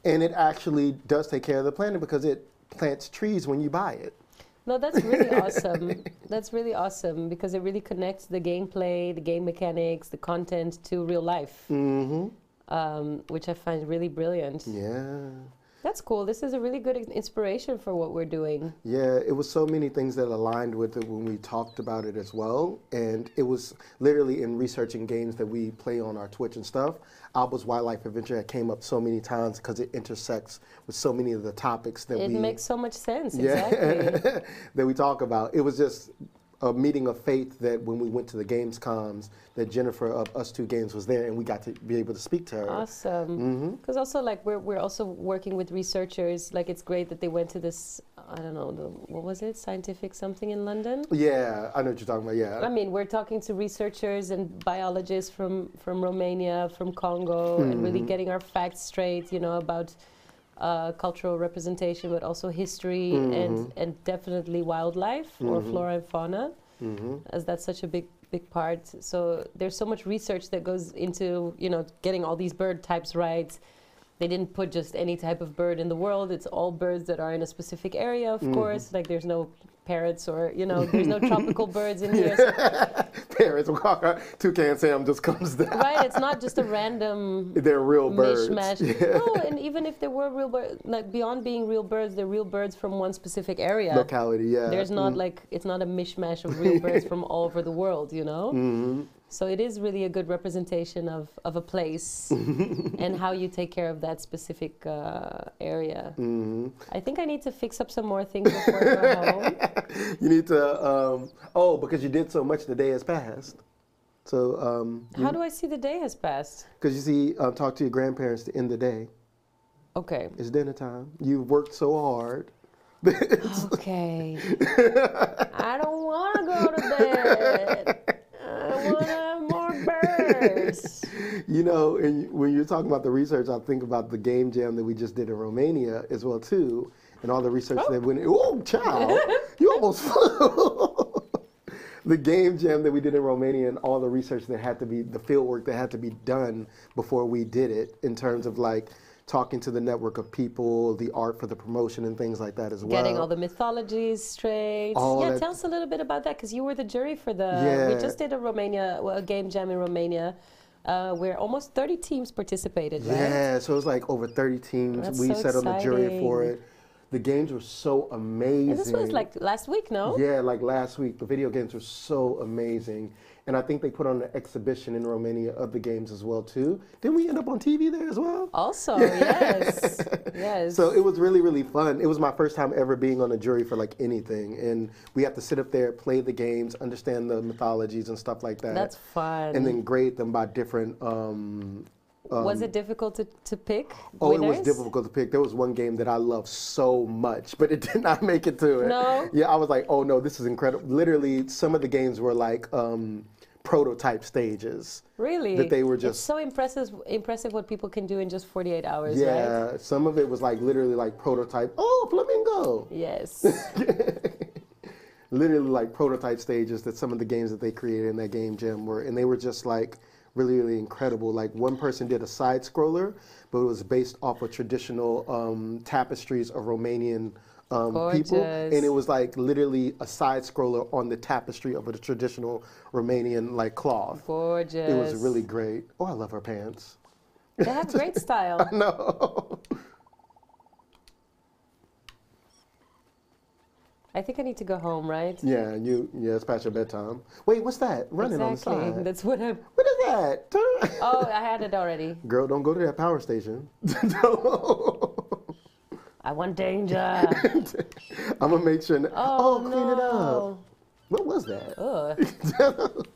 And it actually does take care of the planet because it plants trees when you buy it. No, that's really awesome. That's really awesome because it really connects the gameplay, the game mechanics, the content to real life, which I find really brilliant. Yeah. That's cool. This is a really good inspiration for what we're doing. Yeah, it was so many things that aligned with it when we talked about it as well. And it was literally in researching games that we play on our Twitch and stuff. Alba's Wildlife Adventure came up so many times because it intersects with so many of the topics that it makes so much sense, exactly. that we talk about. It was just a meeting of fate that when we went to the Gamescoms, that Jennifer of Us Two Games was there and we got to be able to speak to her. Awesome. Because also like we're also working with researchers. Like it's great that they went to this, I don't know, what was it? Scientific something in London? Yeah, I know what you're talking about, I mean, we're talking to researchers and biologists from Romania, from Congo, and really getting our facts straight, you know, about cultural representation, but also history and definitely wildlife or flora and fauna, as that's such a big part. So there's so much research that goes into, you know, getting all these bird types right. They didn't put just any type of bird in the world. It's all birds that are in a specific area, of course. Like there's no parrots or, you know, there's no tropical birds in here. So Parrots, Toucan Sam just comes down. Right, it's not just a random they're real birds. Mishmash. No, and even if there were real birds, like beyond being real birds, they're real birds from one specific area. Locality, yeah. There's not like, it's not a mishmash of real birds from all over the world, you know? So it is really a good representation of a place and how you take care of that specific area. I think I need to fix up some more things before I go home. You need to, because you did so much, the day has passed. So how do I see the day has passed? Because you see, talk to your grandparents to end the day. Okay. It's dinner time. You've worked so hard. Okay. I don't want to go to bed. I want to have more birds. You know, and when you're talking about the research, I think about the game jam that we just did in Romania as well too, and all the research that went. Oh, child, you almost flew. The game jam that we did in Romania and all the research that had to be, the field work that had to be done before we did it, in terms of like talking to the network of people, the art for the promotion and things like that as well. Getting all the mythologies straight. All Yeah, that- tell us a little bit about that, because you were the jury for the. Yeah. We just did a game jam in Romania, where almost 30 teams participated, right? Yeah, so it was like over 30 teams. That's We so sat on the jury for exciting. it. The games were so amazing. And this was like last week, no? Yeah, like last week. The video games were so amazing. And I think they put on an exhibition in Romania of the games as well too. Didn't we end up on TV there as well? Also, yes, yes. So it was really, really fun. It was my first time ever being on a jury for like anything. And we had to sit up there, play the games, understand the mythologies and stuff like that. That's fun. And then grade them by different was it difficult to pick Oh, winners? it was difficult to pick. There was one game that I loved so much, but it did not make it to it. No? Yeah, I was like, oh no, this is incredible. Literally, some of the games were like prototype stages. Really? That they were It's just. so impressive what people can do in just 48 hours, Yeah, right? some of it was like literally like prototype. Oh, flamingo! Yes. Literally like prototype stages that some of the games that they created in that game jam were, and they were just like really, really incredible. Like one person did a side scroller, but it was based off of traditional tapestries of Romanian people, and it was like literally a side scroller on the tapestry of a traditional Romanian like cloth. Gorgeous. It was really great. Oh, I love her pants. They have great style. No. I think I need to go home, right? Yeah, it's past your bedtime. Wait, what's that running Exactly. on the side? That's what I'm. What is that? Turn. Oh, I had it already. Girl, don't go to that power station. I want danger. I'm gonna make sure. Oh, clean it up. no. What was that? Ugh.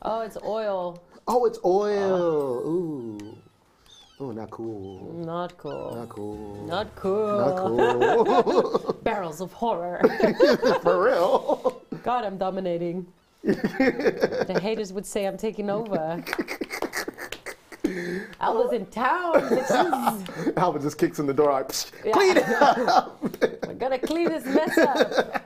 Oh, it's oil. Oh, it's oil. Ooh. Oh, not cool. Not cool. Not cool. Not cool. Not cool. Barrels of horror. For real. God, I'm dominating. The haters would say I'm taking over. I was in town, bitches. Albert just kicks in the door. Like, Yeah. clean it up. We're gonna clean this mess up.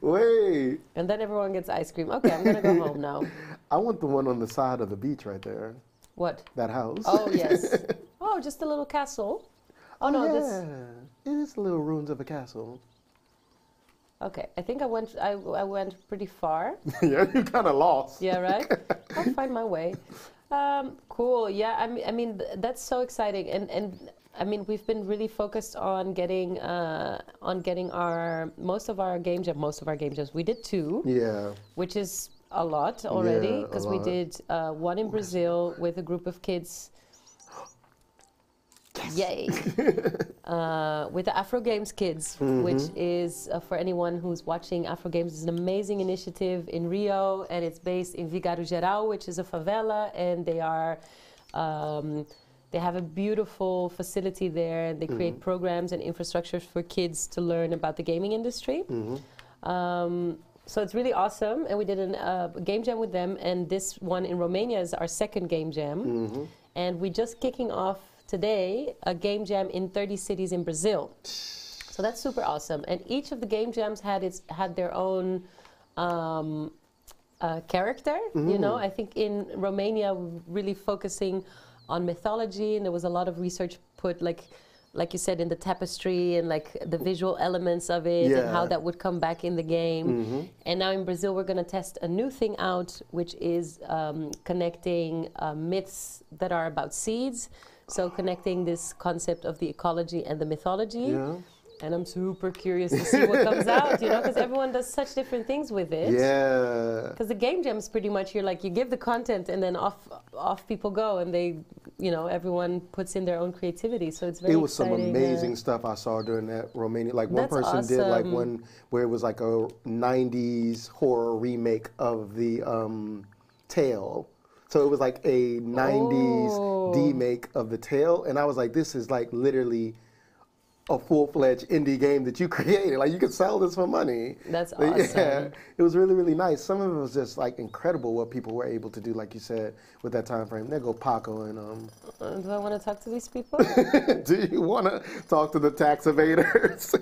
Wait. And then everyone gets ice cream. Okay, I'm gonna go home now. I want the one on the side of the beach right there. What? That house. Oh, yes. Oh, just a little castle. Oh, no, yeah. this. It is the little ruins of a castle. Okay, I think I went pretty far. Yeah, you kind of lost. Yeah, right? I'll find my way. Cool. Yeah, I mean that's so exciting, and I mean we've been really focused on getting most of our game jams. We did 2, Yeah. which is a lot already, Yeah, a because we lot. did one in Brazil with a group of kids. Yay! With the Afro Games Kids, which is for anyone who's watching, Afro Games is an amazing initiative in Rio, and it's based in Vigário Geral, which is a favela, and they are they have a beautiful facility there, and they create programs and infrastructures for kids to learn about the gaming industry. So it's really awesome, and we did a game jam with them, and this one in Romania is our second game jam, and we're just kicking off today a game jam in 30 cities in Brazil. So that's super awesome, and each of the game jams had their own character. You know, I think in Romania we're really focusing on mythology, and there was a lot of research put like you said, in the tapestry and like the visual elements of it and how Yeah. that would come back in the game. And now in Brazil, we're going to test a new thing out, which is connecting myths that are about seeds. So connecting this concept of the ecology and the mythology. Yeah. And I'm super curious to see what comes out, you know, because everyone does such different things with it. Yeah. Because the game jam is pretty much you give the content and then off people go, and they, you know, everyone puts in their own creativity. So it's very It was exciting. some amazing stuff I saw during that Romania. Like one That's person did like awesome. one where it was like a 90s horror remake of the Tale. So it was like a 90s Oh. remake of the Tale, and I was like, this is like literally a full-fledged indie game that you created. Like you could sell this for money. That's But awesome. yeah, it was really, really nice. Some of it was just like incredible what people were able to do, like you said, with that time frame. There go Paco and Do I want to talk to these people? do you want to talk to the tax evaders?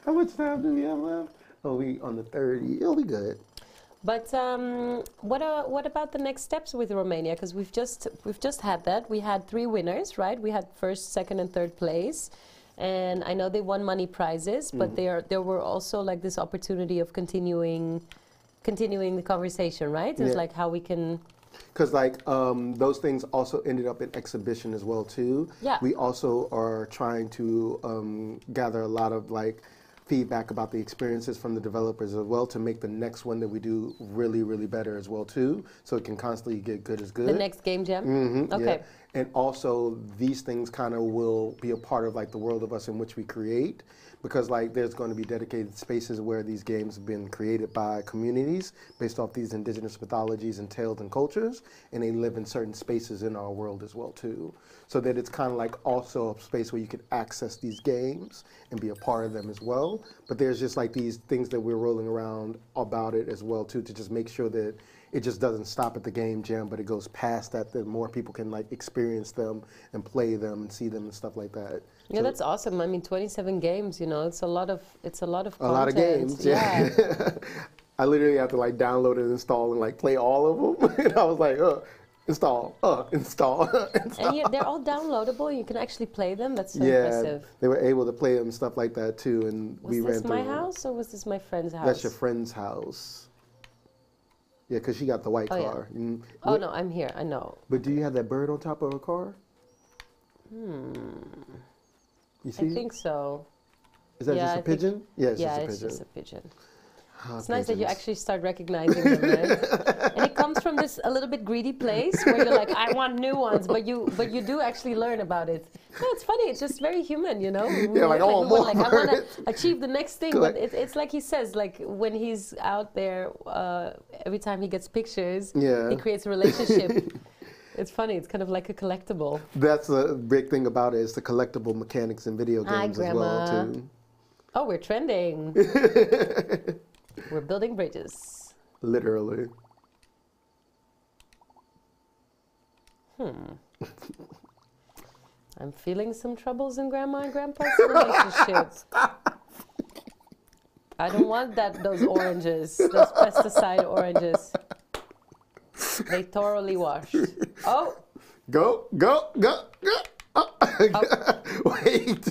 How much time do we have left? Oh, we on the 30. It'll be good. But what about the next steps with Romania? Because we've just had that. We had 3 winners, right? We had first, second, and third place, and I know they won money prizes. But there were also like this opportunity of continuing the conversation, right? It's like how we can. Because like those things also ended up in exhibition as well too. Yeah. We also are trying to gather a lot of like feedback about the experiences from the developers as well to make the next one that we do really, really better as well too. So it can constantly get good as good. The next game jam? Okay. Yeah. And also these things kind of will be a part of like the world of us in which we create, because like there's going to be dedicated spaces where these games have been created by communities based off these indigenous mythologies and tales and cultures, and they live in certain spaces in our world as well too. So that it's kind of like also a space where you can access these games and be a part of them as well. But there's just like these things that we're rolling around about it as well too, to just make sure that it just doesn't stop at the game jam, but it goes past that, that more people can like experience them and play them and see them and stuff like that. Yeah, so that's awesome. I mean, 27 games, you know, it's a lot of content. A lot of games, yeah. I literally have to like download and install and like play all of them. And I was like, install. And they're all downloadable. You can actually play them. That's so impressive. They were able to play them and stuff like that too. And we ran through. Was this my house or was this my friend's house? That's your friend's house. Yeah, because she got the white car. Yeah. Oh, no, I'm here. I know. But do you have that bird on top of her car? You see? I think so. Is that just a pigeon? Yeah, it's just a pigeon. Yeah, it's just a pigeon. It's nice that you actually start recognizing them, right? And it comes from this a little bit greedy place where you're like, I want new ones, but you do actually learn about it. No, it's funny. It's just very human, you know. Yeah, like, oh, more. Like, I want to achieve the next thing, but it's like he says, like when he's out there, every time he gets pictures, he creates a relationship. It's funny. It's kind of like a collectible. That's a big thing about it. It's the collectible mechanics in video games as well too. Oh, we're trending. We're building bridges. Literally. I'm feeling some troubles in Grandma and Grandpa's relationship. I don't want those oranges, those pesticide oranges. They thoroughly washed. Oh. Go. Oh. Wait.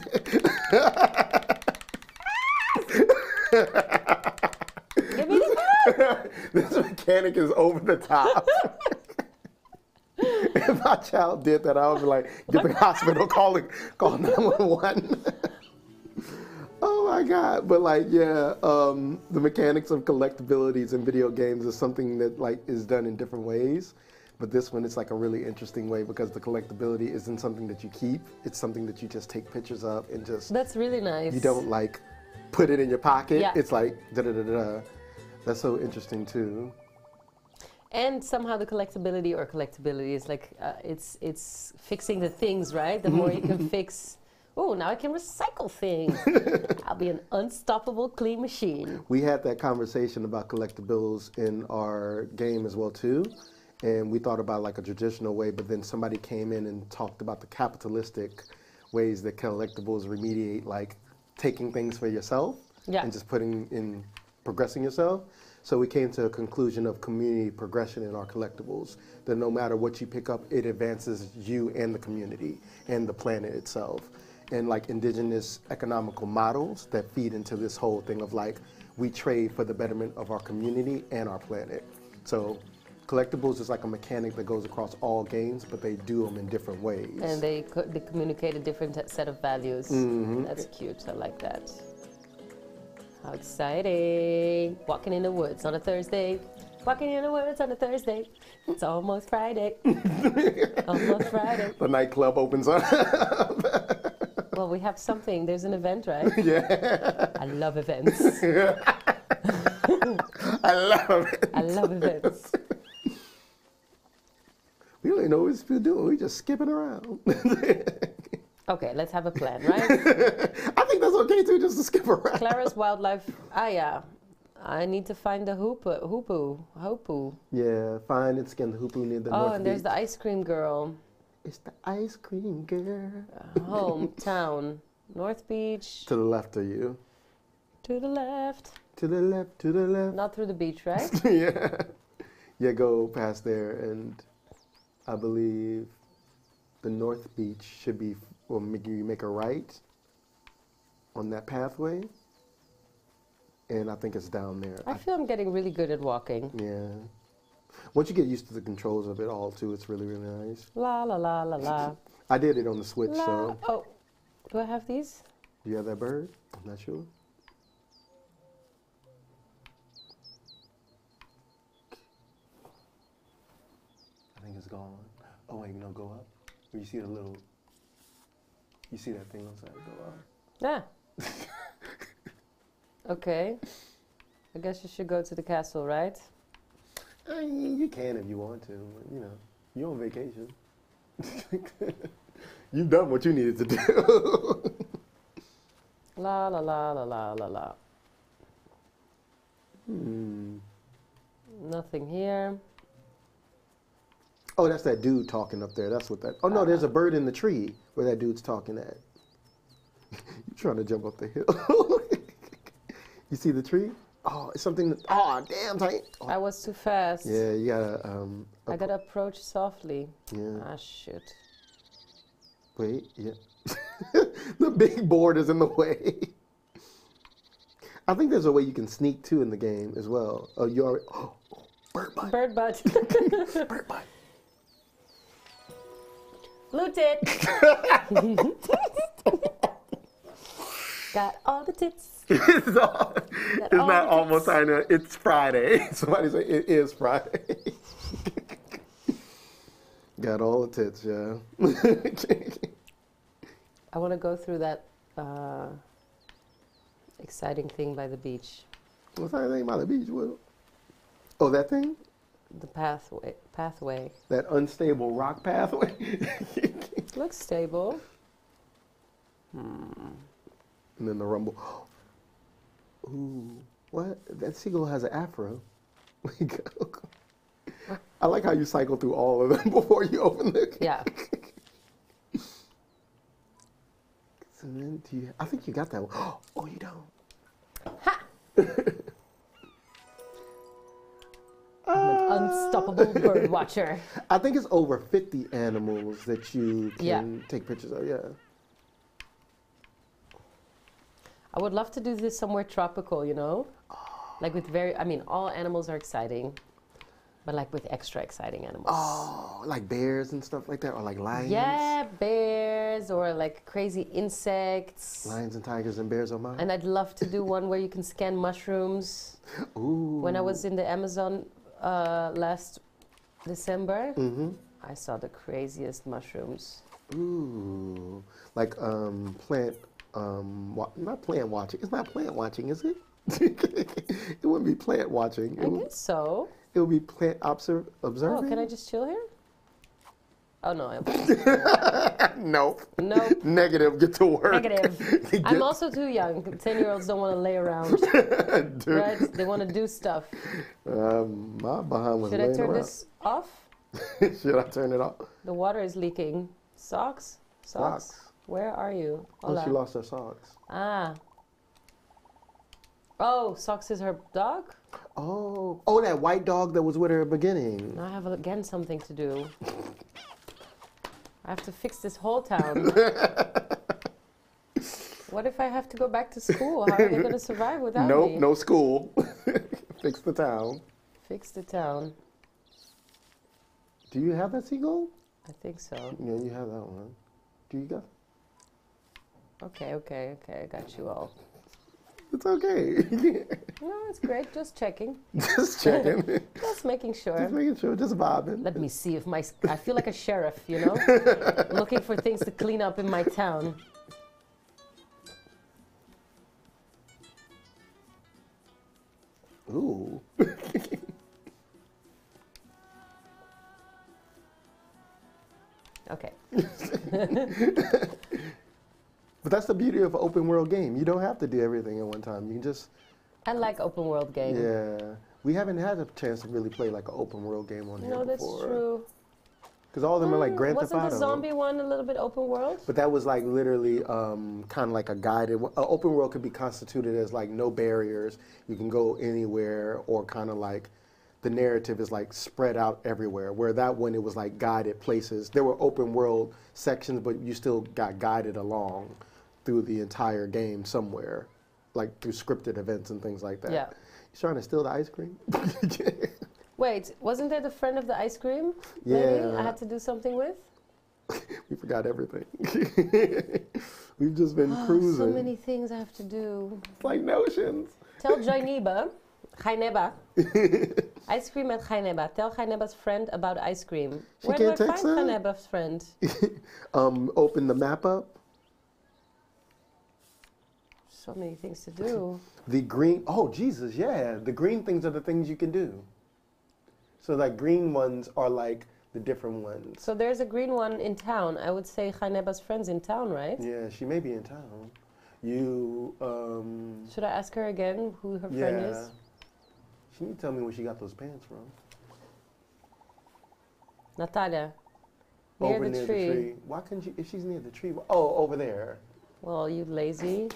Give me the This mechanic is over the top. If my child did that, I would be like, get the hospital, call 911. Oh my God. But like, yeah, the mechanics of collectabilities in video games is something that like is done in different ways. But this one, it's like a really interesting way because the collectability isn't something that you keep. It's something that you just take pictures of and just... That's really nice. You don't like put it in your pocket. Yeah. It's like da-da-da-da. That's so interesting too. And somehow the collectability is like, it's fixing the things, right? The more you can fix... Oh, now I can recycle things. I'll be an unstoppable clean machine. We had that conversation about collectibles in our game as well too. And we thought about like a traditional way, but then somebody came in and talked about the capitalistic ways that collectibles remediate, like taking things for yourself and just progressing yourself. So we came to a conclusion of community progression in our collectibles, that no matter what you pick up, it advances you and the community and the planet itself. And like indigenous economical models that feed into this whole thing of like, we trade for the betterment of our community and our planet. So collectibles is like a mechanic that goes across all games, but they do them in different ways. And they communicate a different set of values. That's cute. I like that. How exciting. Walking in the woods on a Thursday. Walking in the woods on a Thursday. It's almost Friday. Almost Friday. The nightclub opens up. Well, we have something. There's an event, right? Yeah. I love events. I love it. I love events. We don't even know what we're doing. We're just skipping around. Okay, let's have a plan, right? I think that's okay too, just to skip around. Clara's Wildlife. Ah, yeah. I need to find the hoopoe. Yeah, find and scan the hoopoe near the North and there's Beach. the ice cream girl. It's the ice cream girl. Hometown. North Beach. To the left of you. To the left. To the left, to the left. Not through the beach, right? Yeah. Yeah, go past there, and I believe the North Beach should be, well, you make a right on that pathway, and I think it's down there. I feel I'm getting really good at walking. Yeah. Once you get used to the controls of it all, too, it's really, really nice. La la la la la. I did it on the Switch, La. so. Oh, do I have these? Do you have that bird? I'm not sure. I think it's gone. Oh, wait, no, go up. You see the little, you see that thing on the side? Go up. Yeah. Okay. I guess you should go to the castle, right? You can if you want to. You know, you're on vacation. You've done what you needed to do. La la la la la la la. Nothing here. Oh, that's that dude talking up there. That's what that. Oh no, there's a bird in the tree where that dude's talking at. You're trying to jump up the hill. You see the tree? Oh, it's something. Oh, damn tight. Oh. I was too fast. Yeah, you gotta. I gotta approach softly. Yeah. Ah, shit. Wait. Yeah. The big board is in the way. I think there's a way you can sneak too in the game as well. Oh, you already. Oh, bird butt. Bird butt. Bird butt. Loot it. Got all the tits. It's all not the almost I know. It's Friday. Somebody say it is Friday. Got all the tits, yeah. I want to go through that exciting thing by the beach. What's that thing by the beach, Will? Oh, that thing? The pathway. That unstable rock pathway? Looks stable. And then the rumble. Ooh, what? That seagull has an afro. I like how you cycle through all of them before you open it. Yeah. And then I think you got that one. Oh, you don't. Ha! I'm an unstoppable bird watcher. I think it's over 50 animals that you can take pictures of. Yeah. I would love to do this somewhere tropical, you know? Like with all animals are exciting, but like with extra exciting animals. Oh, like bears and stuff like that, or like lions? Yeah, bears or like crazy insects. Lions and tigers and bears on mine. And I'd love to do one where you can scan mushrooms. Ooh. When I was in the Amazon last December, I saw the craziest mushrooms. Ooh. Like plant, not plant watching. It's not plant watching, is it? It wouldn't be plant watching. I guess so. It would be plant observing. Oh, can I just chill here? Oh, no. Nope. Nope. Negative. Get to work. Negative. I'm also too young. 10-year-olds don't want to lay around. Right? They want to do stuff. My behind was Should I laying turn around. this off? Should I turn it off? The water is leaking. Socks? Socks? Where are you? Oh, Hola. she lost her socks. Ah. Oh, Socks is her dog? Oh, that white dog that was with her at the beginning. Now I have again something to do. I have to fix this whole town. What if I have to go back to school? How are they going to survive without me? Nope, no school. Fix the town. Fix the town. Do you have that seagull? I think so. Yeah, you have that one. Do you got? Okay, I got you all. It's okay. No, it's great. Just checking. Just checking. Just making sure. Just making sure. Just vibing. Let me see if I feel like a sheriff, you know? Looking for things to clean up in my town. Ooh. Okay. But that's the beauty of an open world game. You don't have to do everything at one time. You can just. I like open world games. Yeah. We haven't had a chance to really play like an open world game on here No, that's before. true. Because all of them are like Grand Theft Wasn't the Auto. zombie one a little bit open world? But that was like literally kind of like a guided. Open world could be constituted as like no barriers. You can go anywhere, or kind of like the narrative is like spread out everywhere. Where that one, it was like guided places. There were open world sections, but you still got guided along through the entire game somewhere, like through scripted events and things like that. Yeah. You trying to steal the ice cream? Wait, wasn't there the friend of the ice cream? Maybe Yeah. I had to do something with. We forgot everything. We've just been cruising. So many things I have to do. It's like notions. Tell Jaineba, Jaineba, ice cream at Jaineba. Tell Jaineba's friend about ice cream. She Where can't do I text find her? Jaineba's friend? Open the map up. So many things to do. The green, oh Jesus, yeah. The green things are the things you can do. So like green ones are like the different ones. So there's a green one in town. I would say Jaineba's friend's in town, right? Yeah, she may be in town. You, Should I ask her again who her yeah. friend is? She need to tell me where she got those pants from. Natalia. Near Over the near tree. the tree. Why couldn't you, if she's near the tree, oh, over there. Well, you lazy.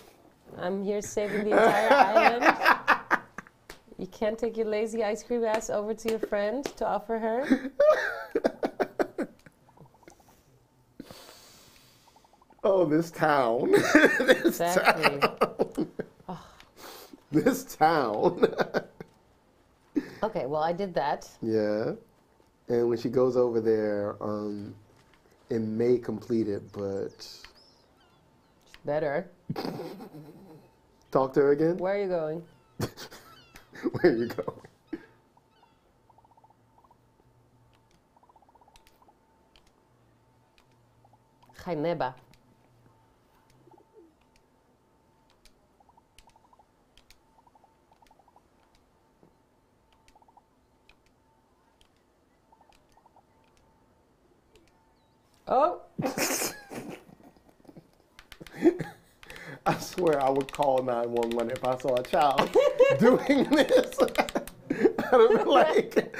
I'm here saving the entire island. You can't take your lazy ice cream ass over to your friend to offer her? Oh, this town. This Exactly. town. This town. Okay, well, I did that. Yeah. And when she goes over there, it may complete it, but Better. talk to her again. Where are you going? Where you go? Jaineba. Oh, I swear I would call 911 if I saw a child doing this. I'd be like,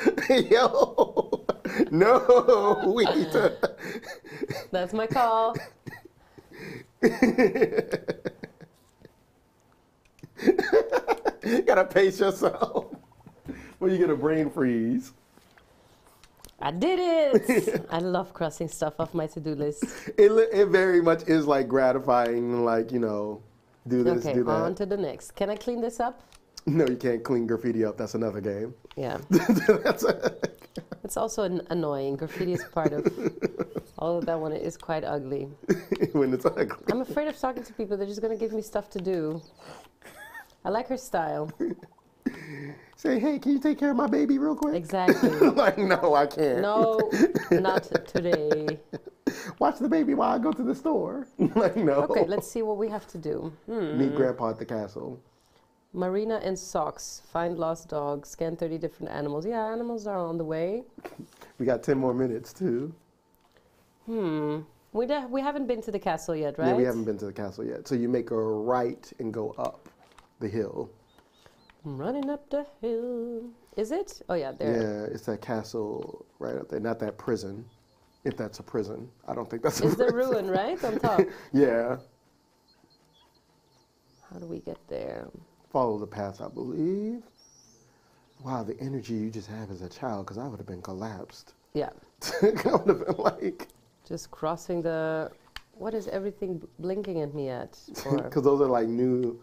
yo, no, wait. that's my call. You gotta pace yourself. When you get a brain freeze. I did it. I love crossing stuff off my to-do list. It very much is like gratifying, like, you know, do this, Okay, do that. on to the next. Can I clean this up? No, you can't clean graffiti up. That's another game. Yeah. That's It's also annoying. Graffiti is part of all of that one. It is quite ugly. when it's ugly. I'm afraid of talking to people. They're just going to give me stuff to do. I like her style. Say, hey, can you take care of my baby real quick? Exactly. Like, no, I can't. No, not today. Watch the baby while I go to the store. Like, no. Okay, let's see what we have to do. Meet Grandpa at the castle. Marina and socks. Find lost dogs. Scan 30 different animals. Yeah, animals are on the way. We got 10 more minutes, too. We haven't been to the castle yet, right? Yeah, we haven't been to the castle yet. So you make a right and go up the hill. I'm running up the hill. Is it? Oh, yeah, there. Yeah, it's that castle right up there. Not that prison. If that's a prison. I don't think that's a Is the prison. ruin, right? On top. Yeah. How do we get there? Follow the path, I believe. Wow, the energy you just have as a child, because I would have been collapsed. Yeah. I would have been like... Just crossing the... What is everything blinking at me at? For? Because those are like new...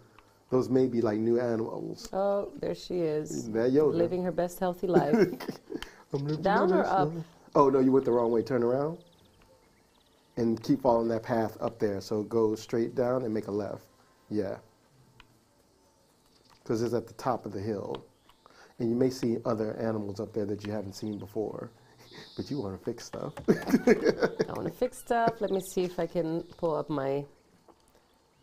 Those may be like new animals. Oh, there she is. That Yoda. Living her best healthy life. I'm living Down my or best up? life. Oh, no, you went the wrong way. Turn around. And keep following that path up there. So go straight down and make a left. Yeah. Because it's at the top of the hill. And you may see other animals up there that you haven't seen before. But you want to fix stuff. I want to fix stuff. Let me see if I can pull up my...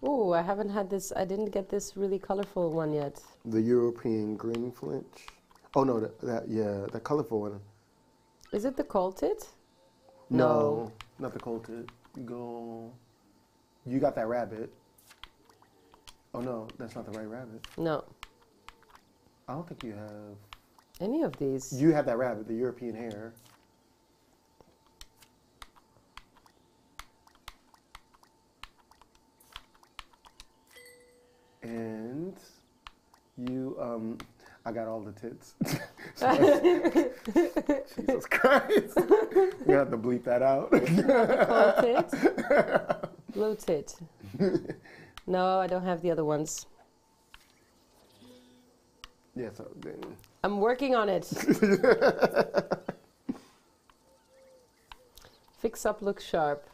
Oh, I haven't had this... I didn't get this really colorful one yet. The European green flinch. Oh, no, the colorful one. Is it the Colted? No, not the colted. You got that rabbit. Oh, no, that's not the right rabbit. No. I don't think you have... Any of these? You have that rabbit, the European hare. And you, I got all the tits. Jesus Christ. We have to bleep that out. Cold tit? Blue tit. No, I don't have the other ones. Yeah, so then. I'm working on it. Fix up, look sharp.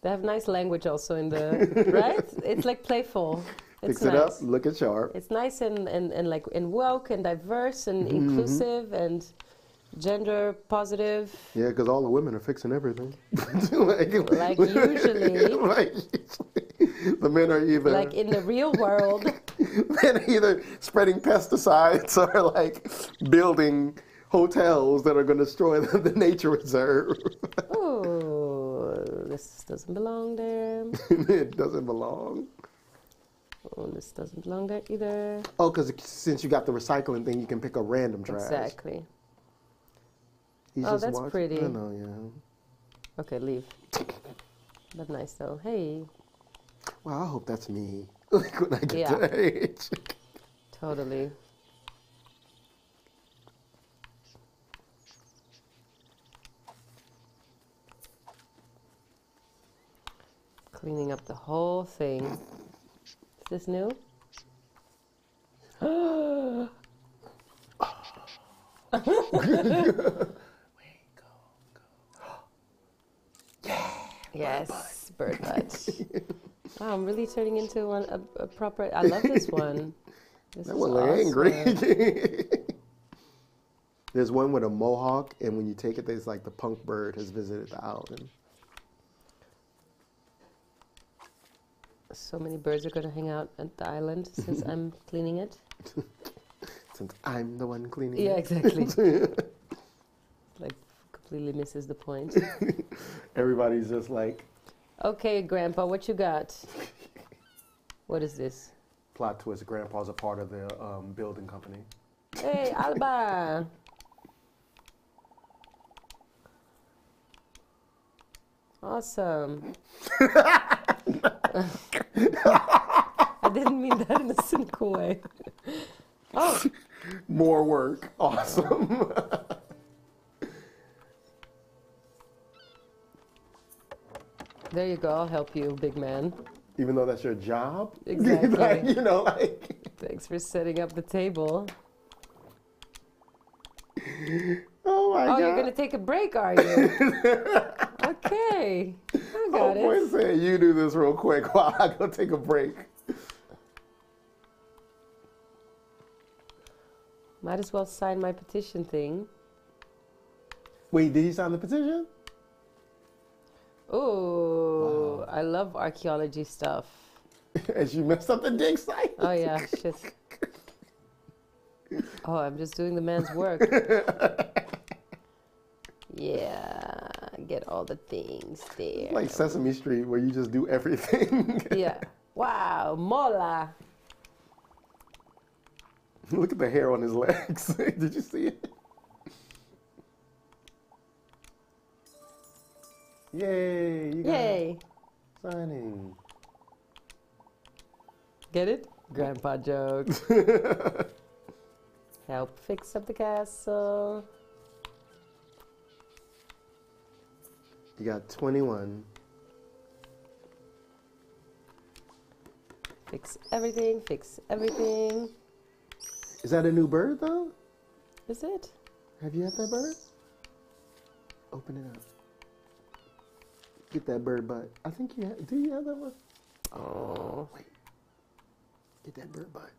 They have nice language also in the, right? It's like playful. It's Fix it nice. up, look at sharp. It's nice and like and woke and diverse and inclusive and gender positive. Yeah, because all the women are fixing everything. Like usually. Like, the men are either Like in the real world. men are either spreading pesticides or like building hotels that are going to destroy the nature reserve. Oh, this doesn't belong there. It doesn't belong. Oh, this doesn't belong there either. Oh, because since you got the recycling thing, you can pick a random trash. Exactly. He's Oh, just that's watching. pretty. I know, yeah. Okay, leave. But nice though. Hey. Well, I hope that's me. Like when I get Yeah. to that age. Totally. Cleaning up the whole thing. Is this new? Yes, bird butt. Wow, I'm really turning into a proper. I love this one. This That is one look awesome. angry. There's one with a mohawk, and when you take it, there's like the punk bird has visited the island. So many birds are going to hang out at the island since I'm cleaning it. Since I'm the one cleaning Yeah, it. exactly. Like, completely misses the point. Everybody's just like, Okay, Grandpa, what you got? What is this? plot twist, Grandpa's a part of the building company. Hey, Alba! Awesome. I didn't mean that in a cynical way. Oh, More work. Awesome. there you go. I'll help you, big man. Even though that's your job. Exactly. Like, you know, like. Thanks for setting up the table. Oh my Oh, God. you're gonna take a break, are you? Okay, I got boy it. said, you do this real quick while I go take a break. Might as well sign my petition thing. Wait, did he sign the petition? Oh, Wow. I love archaeology stuff. And she messed up the dig site. Oh yeah, shit. Oh, I'm just doing the man's work. Yeah, get all the things there. Like Sesame Street, where you just do everything. Yeah. Wow, mola. Look at the hair on his legs. Did you see it? Yay! You got Yay. signing. Get it? Grandpa jokes. Help fix up the castle. You got 21. Fix everything, fix everything. Is that a new bird though? Is it? Have you had that bird? Open it up. Get that bird butt. I think you have. Do you have that one? Oh. Wait. Get that bird butt.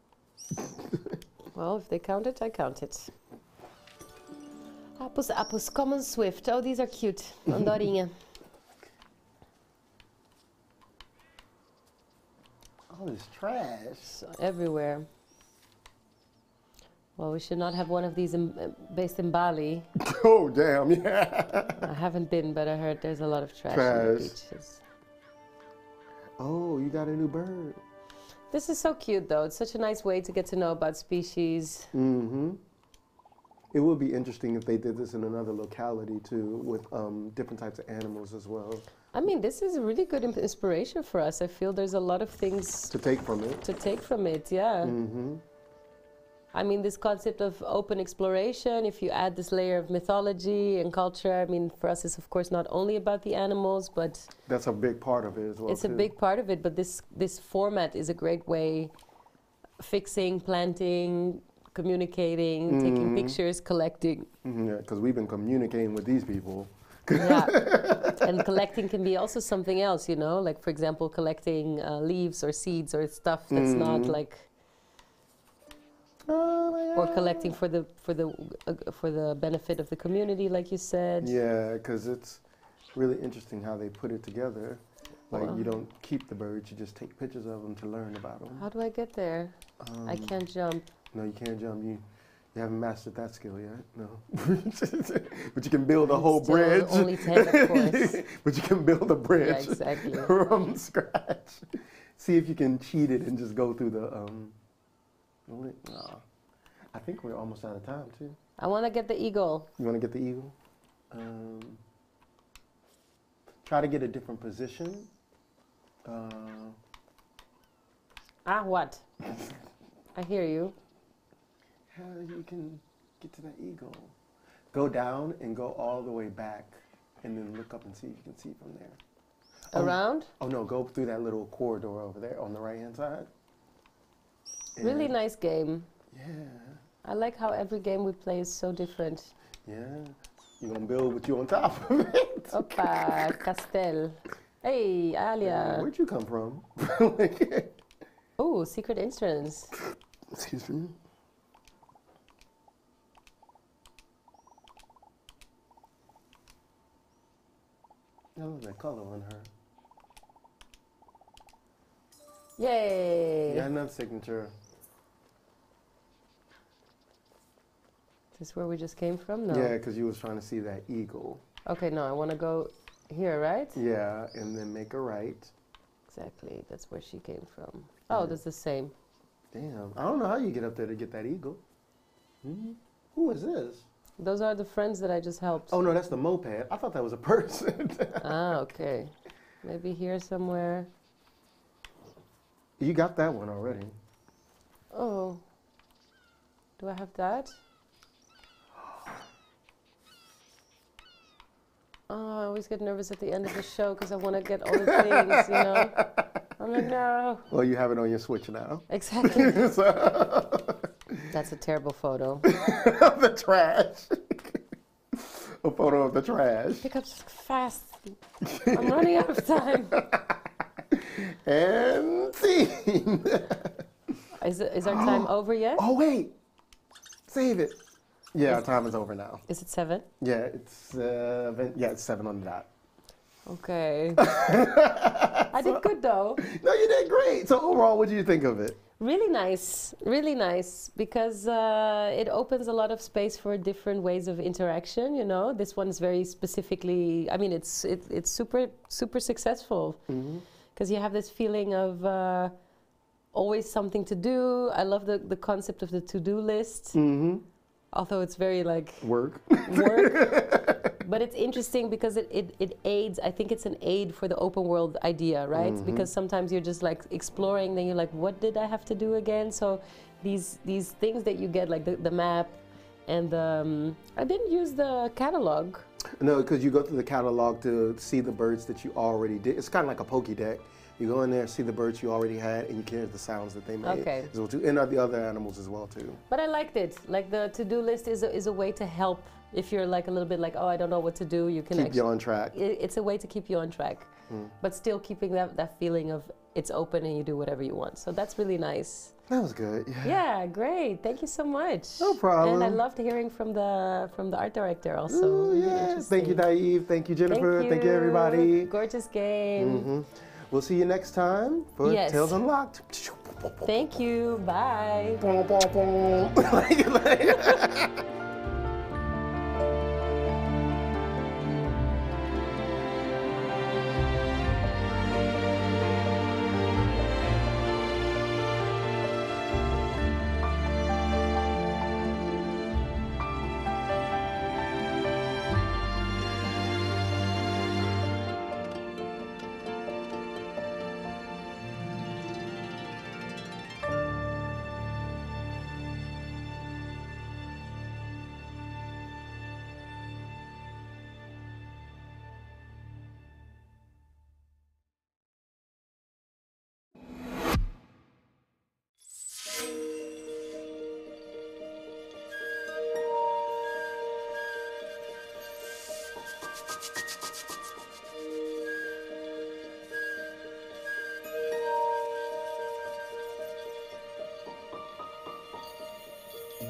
Well, if they count it, I count it. Apples, apples, common swift. Oh, these are cute. Andorinha. All this trash. So everywhere. Well, we should not have one of these based in Bali. Oh, damn, yeah. I haven't been, but I heard there's a lot of trash in Trash. the beaches. Oh, you got a new bird. This is so cute, though. It's such a nice way to get to know about species. Mm-hmm. It would be interesting if they did this in another locality too, with different types of animals as well. I mean, this is a really good inspiration for us. I feel there's a lot of things To take from it. Yeah. Mm-hmm. I mean, this concept of open exploration, if you add this layer of mythology and culture, I mean, for us, it's of course not only about the animals, but That's a big part of it as well. it's a big part of it. But this format is a great way, fixing, planting, communicating, taking pictures, collecting. Yeah, because we've been communicating with these people. Yeah, and collecting can be also something else, you know, like for example, collecting leaves or seeds or stuff that's not like, or collecting for the benefit of the community, like you said. Yeah, because it's really interesting how they put it together. Like you don't keep the birds, you just take pictures of them to learn about them. How do I get there? I can't jump. No, you can't jump. You haven't mastered that skill yet. No, but you can build a whole Still bridge. only 10, of course. But you can build a bridge Yeah, exactly. from scratch. See if you can cheat it and just go through the. No. I think we're almost out of time too. I want to get the eagle. You want to get the eagle? Try to get a different position. What? I hear you. How you can get to that eagle? Go down and go all the way back, and then look up and see if you can see from there. Around? Oh no, go through that little corridor over there on the right-hand side. Really nice game. Yeah. I like how every game we play is so different. Yeah. You're gonna build what you on top of it. Opa, Castel. Hey, Alia. Where'd you come from? Oh, secret entrance. Excuse me. I love that color on her. Yay! Yeah, another signature. Is this where we just came from? No. Yeah, because you was trying to see that eagle. Okay, no, I want to go here, right? Yeah, and then make a right. Exactly. That's where she came from. Oh, that's the same. Damn, I don't know how you get up there to get that eagle. Who is this? Those are the friends that I just helped. Oh no, that's the moped. I thought that was a person. Okay. Maybe here somewhere. You got that one already. Oh. Do I have that? Oh, I always get nervous at the end of the show because I want to get all the things, you know? I'm like, no. Well, you have it on your Switch now. Exactly. So- That's a terrible photo. of the trash. A photo of the trash. Pick up fast. I'm running out of time. And scene. Is our time over yet? Oh wait, save it. Yeah, our time is over now. Is it 7? Yeah, it's 7. Yeah, it's 7 on the dot. Okay. I did good though. No, you did great. So overall, what do you think of it? Really nice, because it opens a lot of space for different ways of interaction. You know, this one's very specifically. I mean, it's super successful because you have this feeling of always something to do. I love the concept of the to-do list. Although it's very like Work. but it's interesting because it aids. I think it's an aid for the open world idea, right? Because sometimes you're just like exploring, then you're like, what did I have to do again? So these things that you get, like the map and I didn't use the catalog. No, because you go through the catalog to see the birds that you already did. It's kind of like a Pokédex. You go in there, see the birds you already had, and you can hear the sounds that they made. Okay. As well too, and the other animals as well too. But I liked it. Like the to-do list is a way to help if you're like a little bit like, oh, I don't know what to do. You can Keep you on track. It's a way to keep you on track, but still keeping that feeling of it's open and you do whatever you want. So that's really nice. That was good. Yeah. Yeah, great. Thank you so much. No problem. And I loved hearing from the art director also. Ooh, Really yes. Thank you, interesting. Dave. Thank you, Jennifer. Thank you, everybody. Gorgeous game. We'll see you next time for Yes. Tales Unlocked. Thank you. Bye. Boom, boom, boom.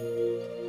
you.